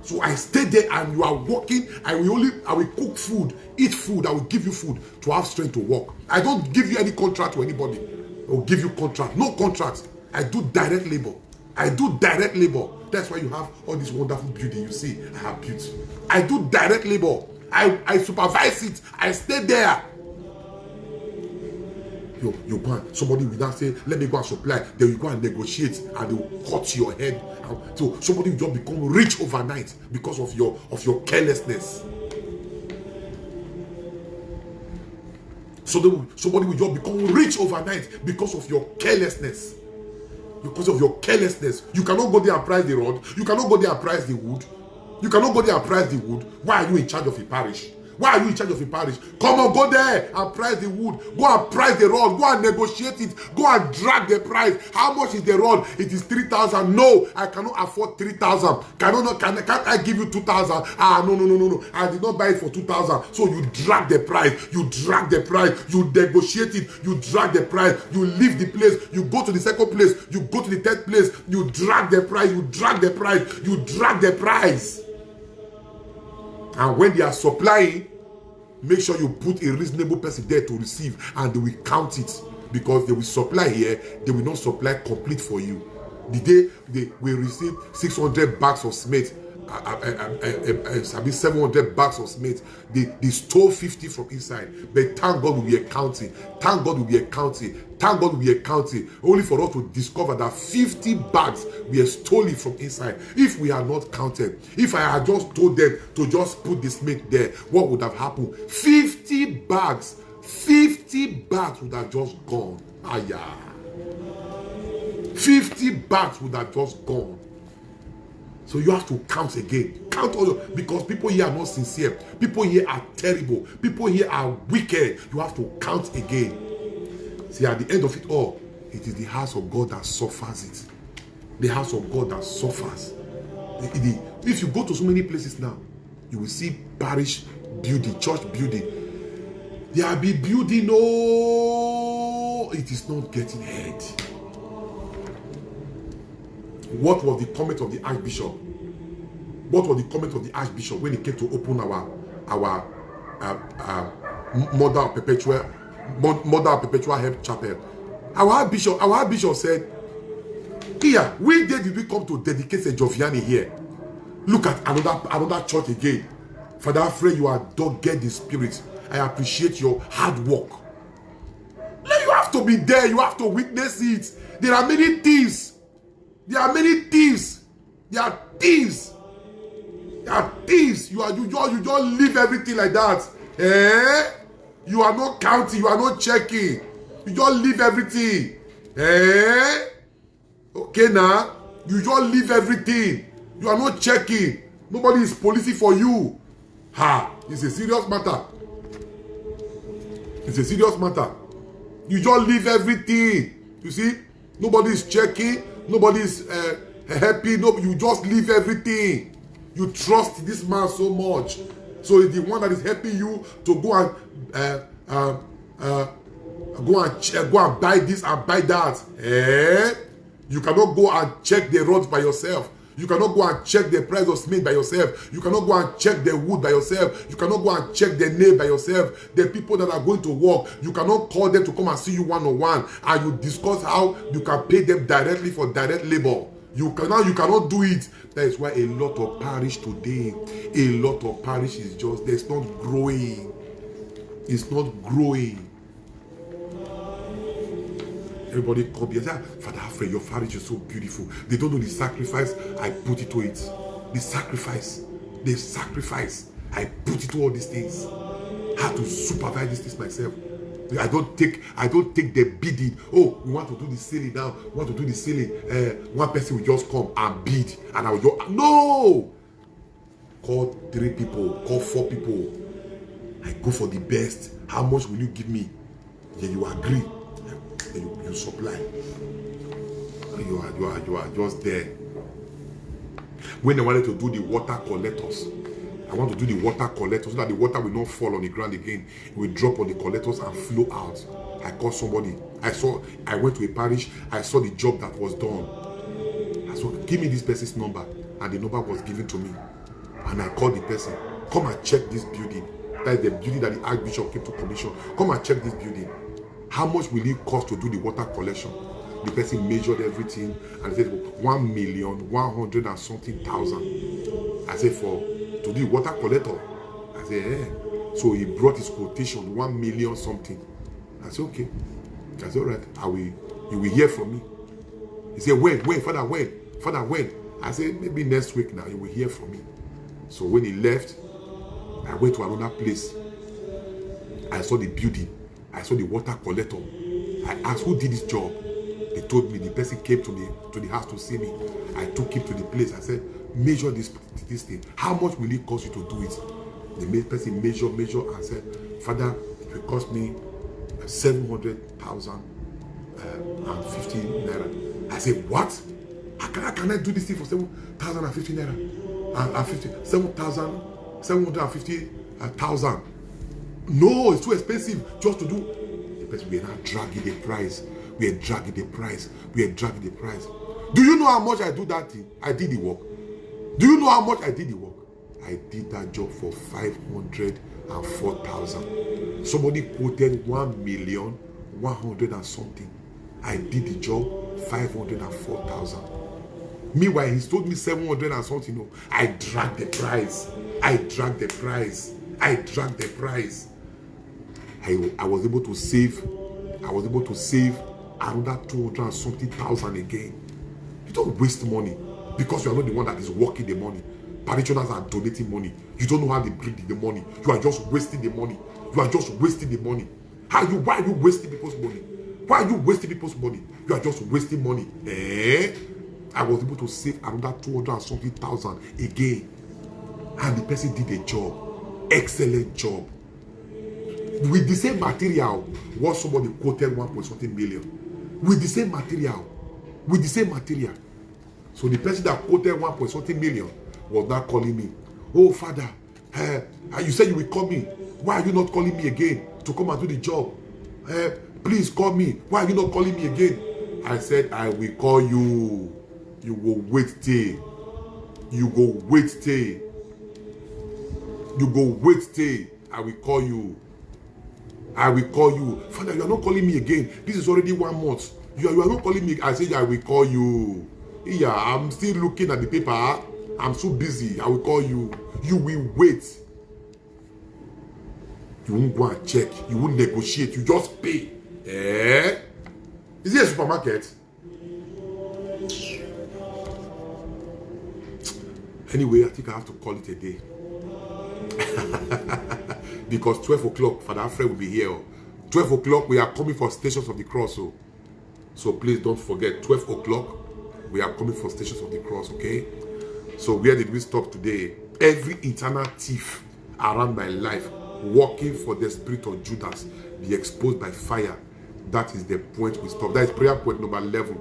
S1: So I stay there and you are working. I will cook food, eat food, I will give you food to have strength to work. I don't give you any contract to anybody. I will give you contract. No contracts. I do direct labor. I do direct labor. That's why you have all this wonderful building you see I have built. I do direct labor. I supervise it. I stay there. You go and somebody will now say, let me go and supply. Then you go and negotiate and they will cut your head. So somebody will just become rich overnight because of your carelessness. So somebody will just become rich overnight because of your carelessness. Because of your carelessness. You cannot go there and price the rod. You cannot go there and price the wood. You cannot go there and price the wood. Why are you in charge of a parish? Why are you in charge of a parish? Come on, go there and price the wood. Go and price the rod. Go and negotiate it. Go and drag the price. How much is the rod? It is 3,000. No, I cannot afford 3,000. Can't I give you 2,000? No. I did not buy it for 2,000. So you drag the price. You drag the price. You negotiate it. You drag the price. You leave the place. You go to the second place. You go to the third place. You drag the price. You drag the price. You drag the price. And when they are supplying, make sure you put a reasonable person there to receive, and they will count it, because they will supply here, they will not supply complete for you. The day they will receive 600 bags of cement, 700 bags of cement. They stole 50 from inside. But thank God we are counting. Thank God we are counting. Thank God we are counting. Only for us to discover that 50 bags were stolen from inside. If we are not counted, if I had just told them to just put the cement there, what would have happened? 50 bags would have just gone. 50 bags would have just gone. So you have to count again. Count all because people here are not sincere. People here are terrible. People here are wicked. You have to count again. See, at the end of it all, it is the house of God that suffers it. The house of God that suffers. If you go to so many places now, you will see parish building, church building. There will be building. No, it is not getting head. What was the comment of the Archbishop? What was the comment of the Archbishop when he came to open our Mother of Perpetual Help Chapel? Our Archbishop said, "Here, which day did we come to dedicate St. Joviani here? Look at another church again. Father Alfred, you are dogged in spirit. I appreciate your hard work. You have to be there. You have to witness it. There are many thieves. There are many thieves. There are thieves. There are thieves. You just leave everything like that. You are not counting. You are not checking. You just leave everything. Okay now. You just leave everything. You are not checking. Nobody is policing for you. It's a serious matter. It's a serious matter. You just leave everything. You see? Nobody is checking. Nobody is helping. No, you just leave everything. You trust this man so much. So it's the one that is helping you to go and buy this and buy that. You cannot go and check the roads by yourself. You cannot go and check the price of cement by yourself. You cannot go and check the wood by yourself. You cannot go and check the nail by yourself. The people that are going to work, you cannot call them to come and see you one-on-one and you discuss how you can pay them directly for direct labor. You cannot do it. That is why a lot of parish today, is just, there's not growing. It's not growing. Everybody come here. Father Alfred, your parish is so beautiful. They don't know the sacrifice I put into it. The sacrifice. I put into all these things. I have to supervise these things myself. I don't take the bidding. Oh, we want to do the ceiling now. We want to do the ceiling. One person will just come and bid, and I will just no. Call 3 people. Call 4 people. I go for the best. How much will you give me? Then you agree. Then you supply. You are just there. When I wanted to do the water collectors, I want to do the water collectors so that the water will not fall on the ground again. It will drop on the collectors and flow out. I called somebody. I went to a parish. I saw the job that was done. I said, give me this person's number. And the number was given to me. And I called the person. Come and check this building. That is the building that the Archbishop came to commission. Come and check this building. How much will it cost to do the water collection? The person measured everything and said 1,100,000 and something thousand. I said to do the water collector. I said, So he brought his quotation, 1 million something. I said, okay. I said, all right, you will hear from me. He said, when, Father, when? Father, when? I said, maybe next week now, you will hear from me. So when he left, I went to another place. I saw the building. I saw the water collector. I asked who did this job. They told me. The person came to me to the house to see me. I took him to the place. I said, measure this thing. How much will it cost you to do it? The person measure and said, Father, it will cost me 700,050 naira. I said, what? How can I do this thing for 7,050 naira? 750,000. No, it's too expensive just to do. Because we are now dragging the price. We are dragging the price. Do you know how much I do that thing? I did the work. Do you know how much I did the work? I did that job for 504,000. Somebody quoted 1,100,000 and something. I did the job 504,000. Meanwhile, he told me 700 and something. You know, I dragged the price. I dragged the price. I dragged the price. I was able to save. I was able to save another 200 and something thousand again. You don't waste money because you are not the one that is working the money. Parishioners are donating money. You don't know how they bring the money. You are just wasting the money. You are just wasting the money. Why are you wasting people's money? Why are you wasting people's money? You are just wasting money. I was able to save another 200 and something thousand again. And the person did a job. Excellent job. With the same material, what somebody quoted 1.something million. With the same material. With the same material. So the person that quoted 1.something million was not calling me. Oh, Father, you said you will call me. Why are you not calling me again to come and do the job? Please call me. Why are you not calling me again? I said, I will call you. You go wait till. You go wait till. You go wait till. I will call you. I will call you. Father, you are not calling me again. This is already 1 month. You are not calling me. I said, I will call you. Yeah, I'm still looking at the paper. I'm so busy. I will call you. You will wait. You won't go and check. You won't negotiate. You just pay. Is it a supermarket? Anyway, I think I have to call it a day. Because 12 o'clock, Father Alfred will be here. 12 o'clock, we are coming for Stations of the Cross. So please don't forget, 12 o'clock, we are coming for Stations of the Cross, okay? So where did we stop today? Every internal thief around my life working for the spirit of Judas be exposed by fire. That is the point we stop. That is prayer point number 11.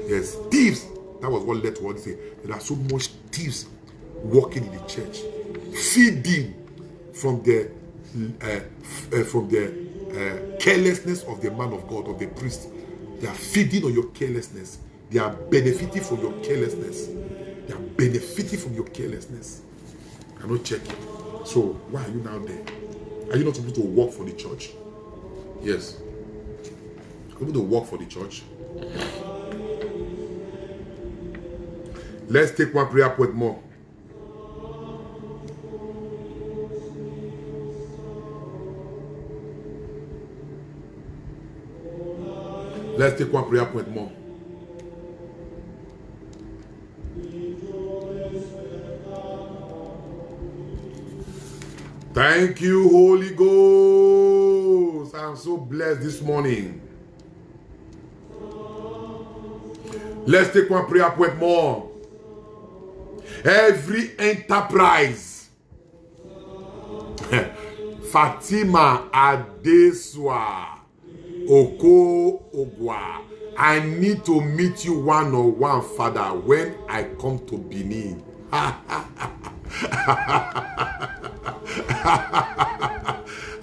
S1: Yes, thieves. That was what led to what they say. There are so much thieves working in the church, feeding from the carelessness of the man of God, of the priest. They are feeding on your carelessness. They are benefiting from your carelessness. They are benefiting from your carelessness. I'm not checking. So why are you now there? Are you not supposed to work for the church? Yes. Are you supposed to work for the church? Let's take one prayer point more. Let's take one prayer point more. Thank you, Holy Ghost. I'm so blessed this morning. Let's take one prayer point more. Every enterprise, Fatima Adeswa Oko Ogwa, I need to meet you one-on-one, Father, when I come to Benin.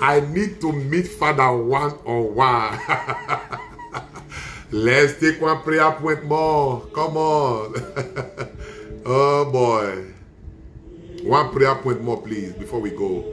S1: I need to meet Father one-on-one. Let's take one prayer point more. Come on. Oh boy. One prayer point more, please, before we go.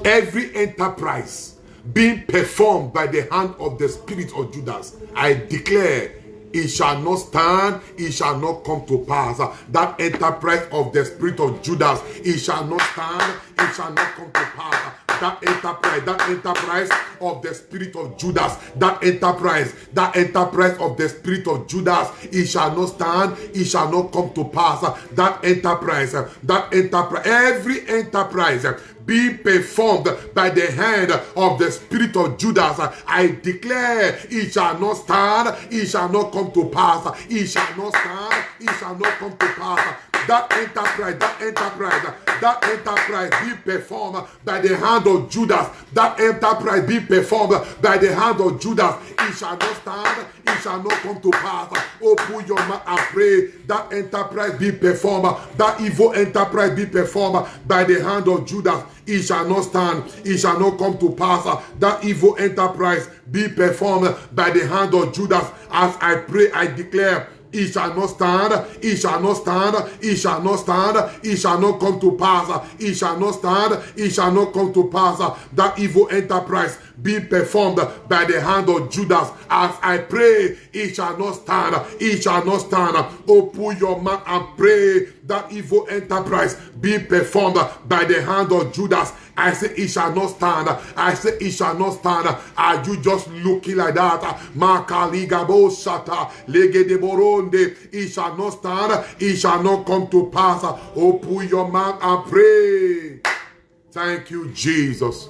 S1: Every enterprise being performed by the hand of the spirit of Judas, I declare, it shall not stand, it shall not come to pass. That enterprise of the spirit of Judas, it shall not stand, it shall not come to pass. That enterprise of the spirit of Judas, that enterprise of the spirit of Judas, it shall not stand, it shall not come to pass. That enterprise, every enterprise being performed by the hand of the spirit of Judas, I declare, it shall not stand, it shall not come to pass. It shall not stand, it shall not come to pass. That enterprise be performed by the hand of Judas. That enterprise be performed by the hand of Judas. It shall not stand, it shall not come to pass. Open your mouth and pray. That enterprise be performed. That evil enterprise be performed by the hand of Judas. It shall not stand, it shall not come to pass. That evil enterprise be performed by the hand of Judas. As I pray, I declare, It shall not stand. It shall not stand. It shall not stand. It shall not come to pass. It shall not stand. It shall not come to pass. That evil enterprise be performed by the hand of Judas. As I pray, it shall not stand. It shall not stand. Open your mouth and pray that evil enterprise be performed by the hand of Judas. I say it shall not stand. I say it shall not stand. Are you just looking like that? It shall not stand. It shall not come to pass. Open your mouth and pray. Thank you, Jesus.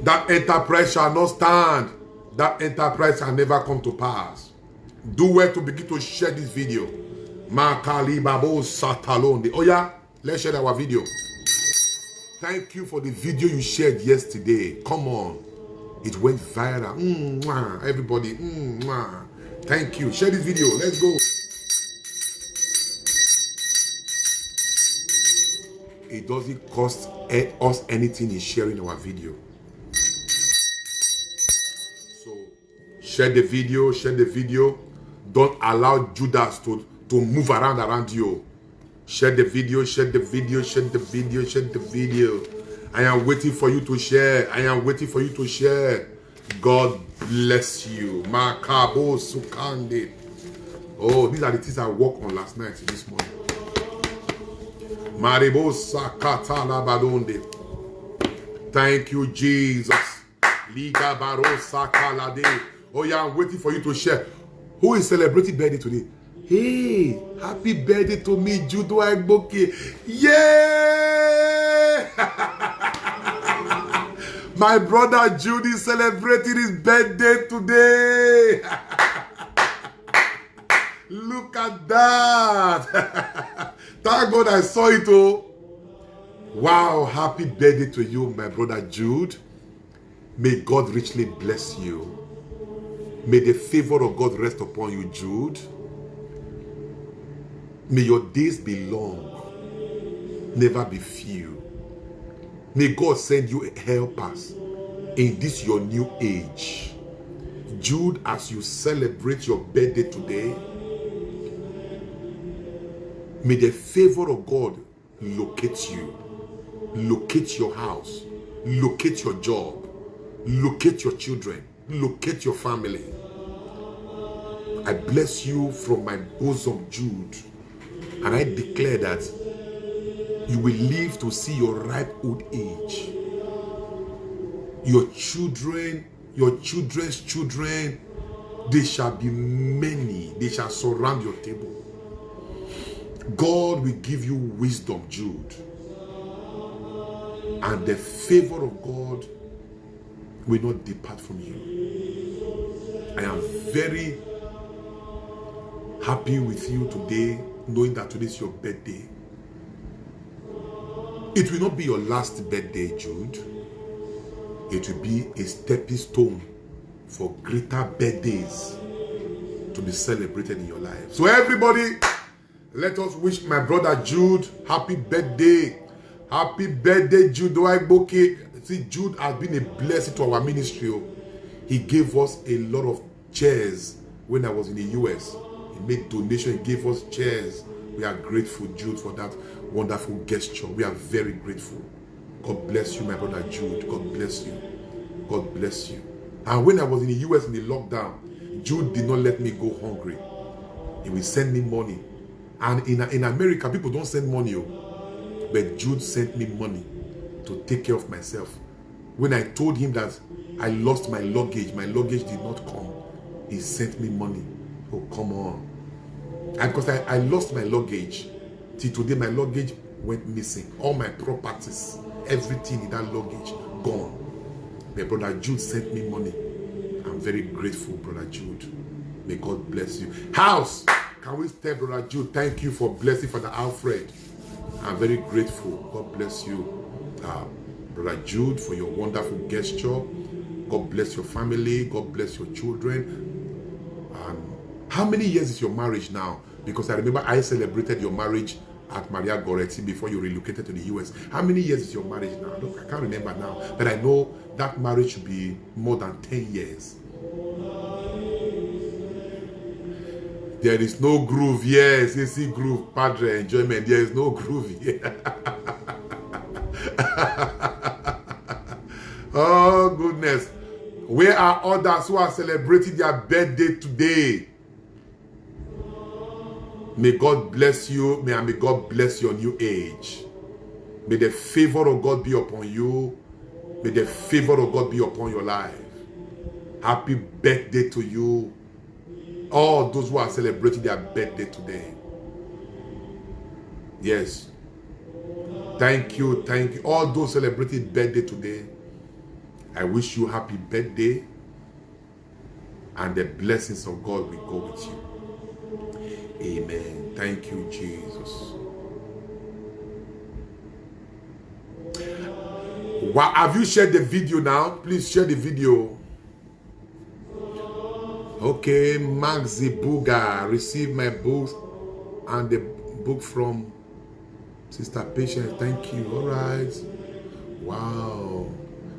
S1: That enterprise shall not stand. That enterprise shall never come to pass. Do well to begin to share this video. Oh yeah, let's share our video. Thank you for the video you shared yesterday. Come on. It went viral. Everybody. Thank you. Share this video. Let's go. It doesn't cost us anything in sharing our video. So, share the video. Share the video. Don't allow Judas to move around you. Share the video, share the video, share the video, share the video. I am waiting for you to share. I am waiting for you to share. God bless you. Makabo Sukande. Oh, these are the things I worked on last night, this morning. Maribo Sakata Labadonde. Thank you, Jesus. Liga Baro Sakalade. Oh yeah, I'm waiting for you to share. Who is celebrating birthday today? Hey, happy birthday to me, Jude Agboke. Yeah! My brother Jude is celebrating his birthday today. Look at that. Thank God I saw it. Oh. Wow, happy birthday to you, my brother Jude. May God richly bless you. May the favor of God rest upon you, Jude. May your days be long, never be few. May God send you helpers in this your new age. Jude, as you celebrate your birthday today, may the favor of God locate you, locate your house, locate your job, locate your children, locate your family. I bless you from my bosom, Jude. And I declare that you will live to see your ripe old age. Your children, your children's children, they shall be many. They shall surround your table. God will give you wisdom, Jude. And the favor of God will not depart from you. I am very happy with you today, knowing that today is your birthday. It will not be your last birthday, Jude. It will be a stepping stone for greater birthdays to be celebrated in your life. So everybody, let us wish my brother Jude happy birthday. Happy birthday, Jude Oaiboke. See, Jude has been a blessing to our ministry. He gave us a lot of chairs when I was in the US. He made donations, he gave us chairs. We are grateful, Jude, for that wonderful gesture. We are very grateful. God bless you, my brother Jude. God bless you. God bless you. And when I was in the US in the lockdown, Jude did not let me go hungry. He will send me money. And in America, people don't send money. But Jude sent me money to take care of myself. When I told him that I lost my luggage did not come, he sent me money. Oh, come on. And because I lost my luggage, till today my luggage went missing. All my properties, everything in that luggage, gone. My brother Jude sent me money. I'm very grateful, brother Jude. May God bless you. House, can we tell brother Jude, thank you for blessing Father Alfred. I'm very grateful. God bless you, brother Jude, for your wonderful gesture. God bless your family. God bless your children. How many years is your marriage now? Because I remember I celebrated your marriage at Maria Goretti before you relocated to the US. How many years is your marriage now? Look, I can't remember now, but I know that marriage should be more than 10 years. There is no groove. Yes, AC groove, Padre, enjoyment. There is no groove here. Oh, goodness. Where are others who are celebrating their birthday today? May God bless you. May God bless your new age. May the favor of God be upon you. May the favor of God be upon your life. Happy birthday to you. All those who are celebrating their birthday today. Yes. Thank you. Thank you. All those celebrating birthday today. I wish you happy birthday. And the blessings of God will go with you. Amen. Thank you, Jesus. Wow, have you shared the video now? Please share the video. Okay, Maxi Buga, receive my books and the book from Sister Patience. Thank you. All right. Wow.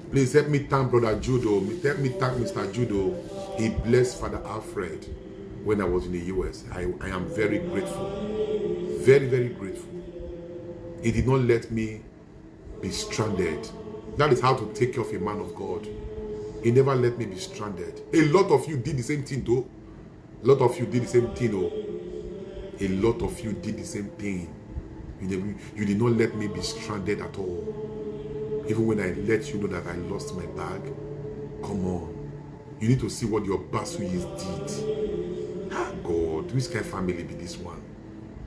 S1: Please help me thank Brother Judo. Help me thank Mr. Judo. He blessed Father Alfred when I was in the US. I am very grateful. Very, very grateful. He did not let me be stranded. That is how to take care of a man of God. He never let me be stranded. A lot of you did the same thing though. A lot of you did the same thing though. A lot of you did the same thing. You did not let me be stranded at all. Even when I let you know that I lost my bag. Come on. You need to see what your Basuis did. Ah, God, which kind of family be this one?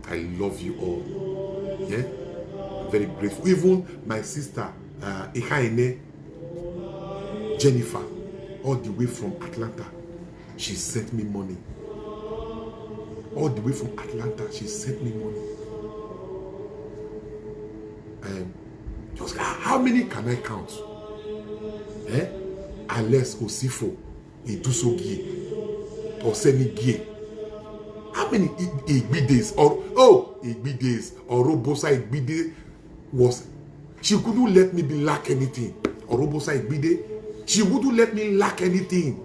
S1: I love you all. Yeah? I'm very grateful. Even my sister, Ikaine, Jennifer, all the way from Atlanta, she sent me money. All the way from Atlanta, she sent me money. Just how many can I count? Alex Osifo, Idusogie, Osenigie. How many Igbides or Igbides or Robosa Igbide was? She couldn't let me be lack anything. Or Robosa Igbide, she wouldn't let me lack anything.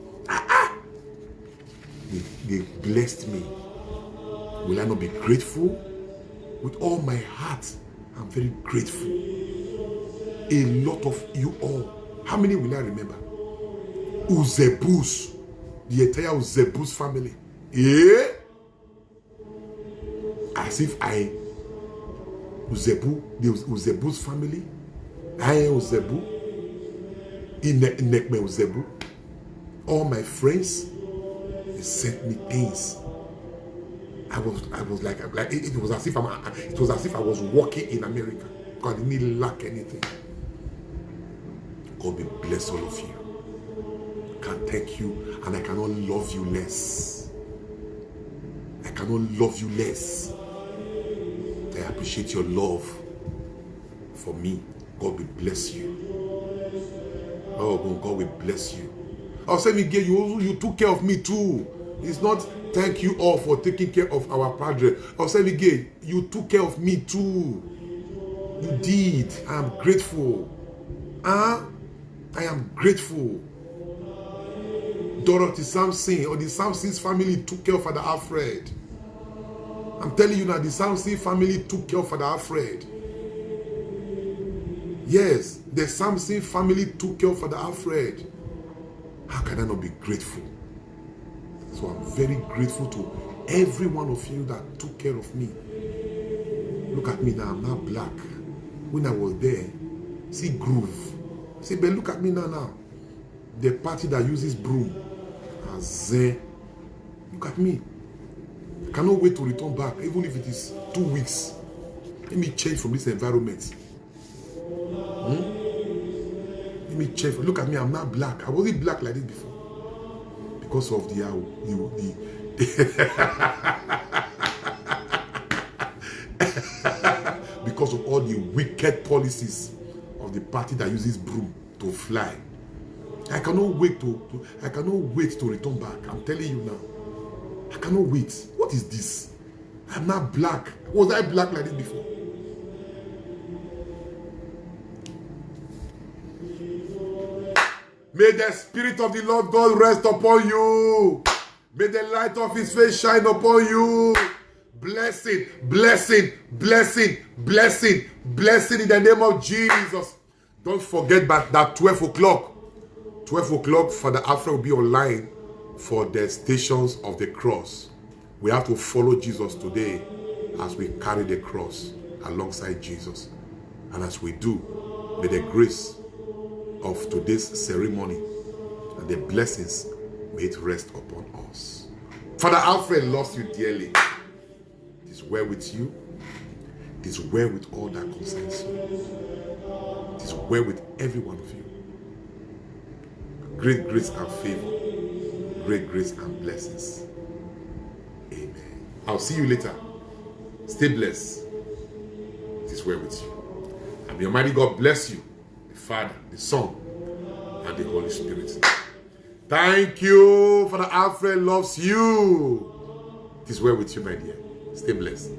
S1: They blessed me. Will I not be grateful? With all my heart, I'm very grateful. A lot of you all. How many will I remember? Uzebus, the entire Uzebus family. Yeah? As if Uzebu, the Uzebus family. I am Uzebu. Inekme Uzebu. All my friends, they sent me things. I was like it was as if I was walking in America. God didn't lack anything. God will bless all of you. I can't thank you, and I cannot love you less. I cannot love you less. I appreciate your love for me. God will bless you. Oh, God will bless you. I'll say, Miguel, you took care of me too. It's not thank you all for taking care of our Padre. I'll say, Miguel, you took care of me too. You did. I am grateful. I am grateful. Dorothy Samson or the Samson's family took care of Father Alfred. I'm telling you now, the Samson family took care of Father Alfred. Yes, the Samson family took care of Father Alfred. How can I not be grateful? So I'm very grateful to every one of you that took care of me. Look at me now, I'm not black. When I was there, see groove. See, but look at me now. The party that uses broom. Look at me. I cannot wait to return back, even if it is 2 weeks. Let me change from this environment. Let me change. Look at me, I'm not black. I wasn't black like this before. Because of the because of all the wicked policies of the party that uses broom to fly. I cannot wait to return back. I'm telling you now. I cannot wait. What is this? I'm not black. Was I black like this before? May the Spirit of the Lord God rest upon you. May the light of his face shine upon you. Blessing, blessing, blessing, blessing, blessing in the name of Jesus. Don't forget that 12 o'clock. 12 o'clock, Father Alfred will be online for the Stations of the Cross. We have to follow Jesus today as we carry the cross alongside Jesus. And as we do, may the grace of today's ceremony and the blessings, may it rest upon us. Father Alfred loves you dearly. It is well with you. It is well with all that concerns you. It is well with every one of you. Great grace and favor. Great grace and blessings. Amen. I'll see you later. Stay blessed. It is well with you. And may Almighty God bless you, the Father, the Son, and the Holy Spirit. Thank you. Father Alfred loves you. It is well with you, my dear. Stay blessed.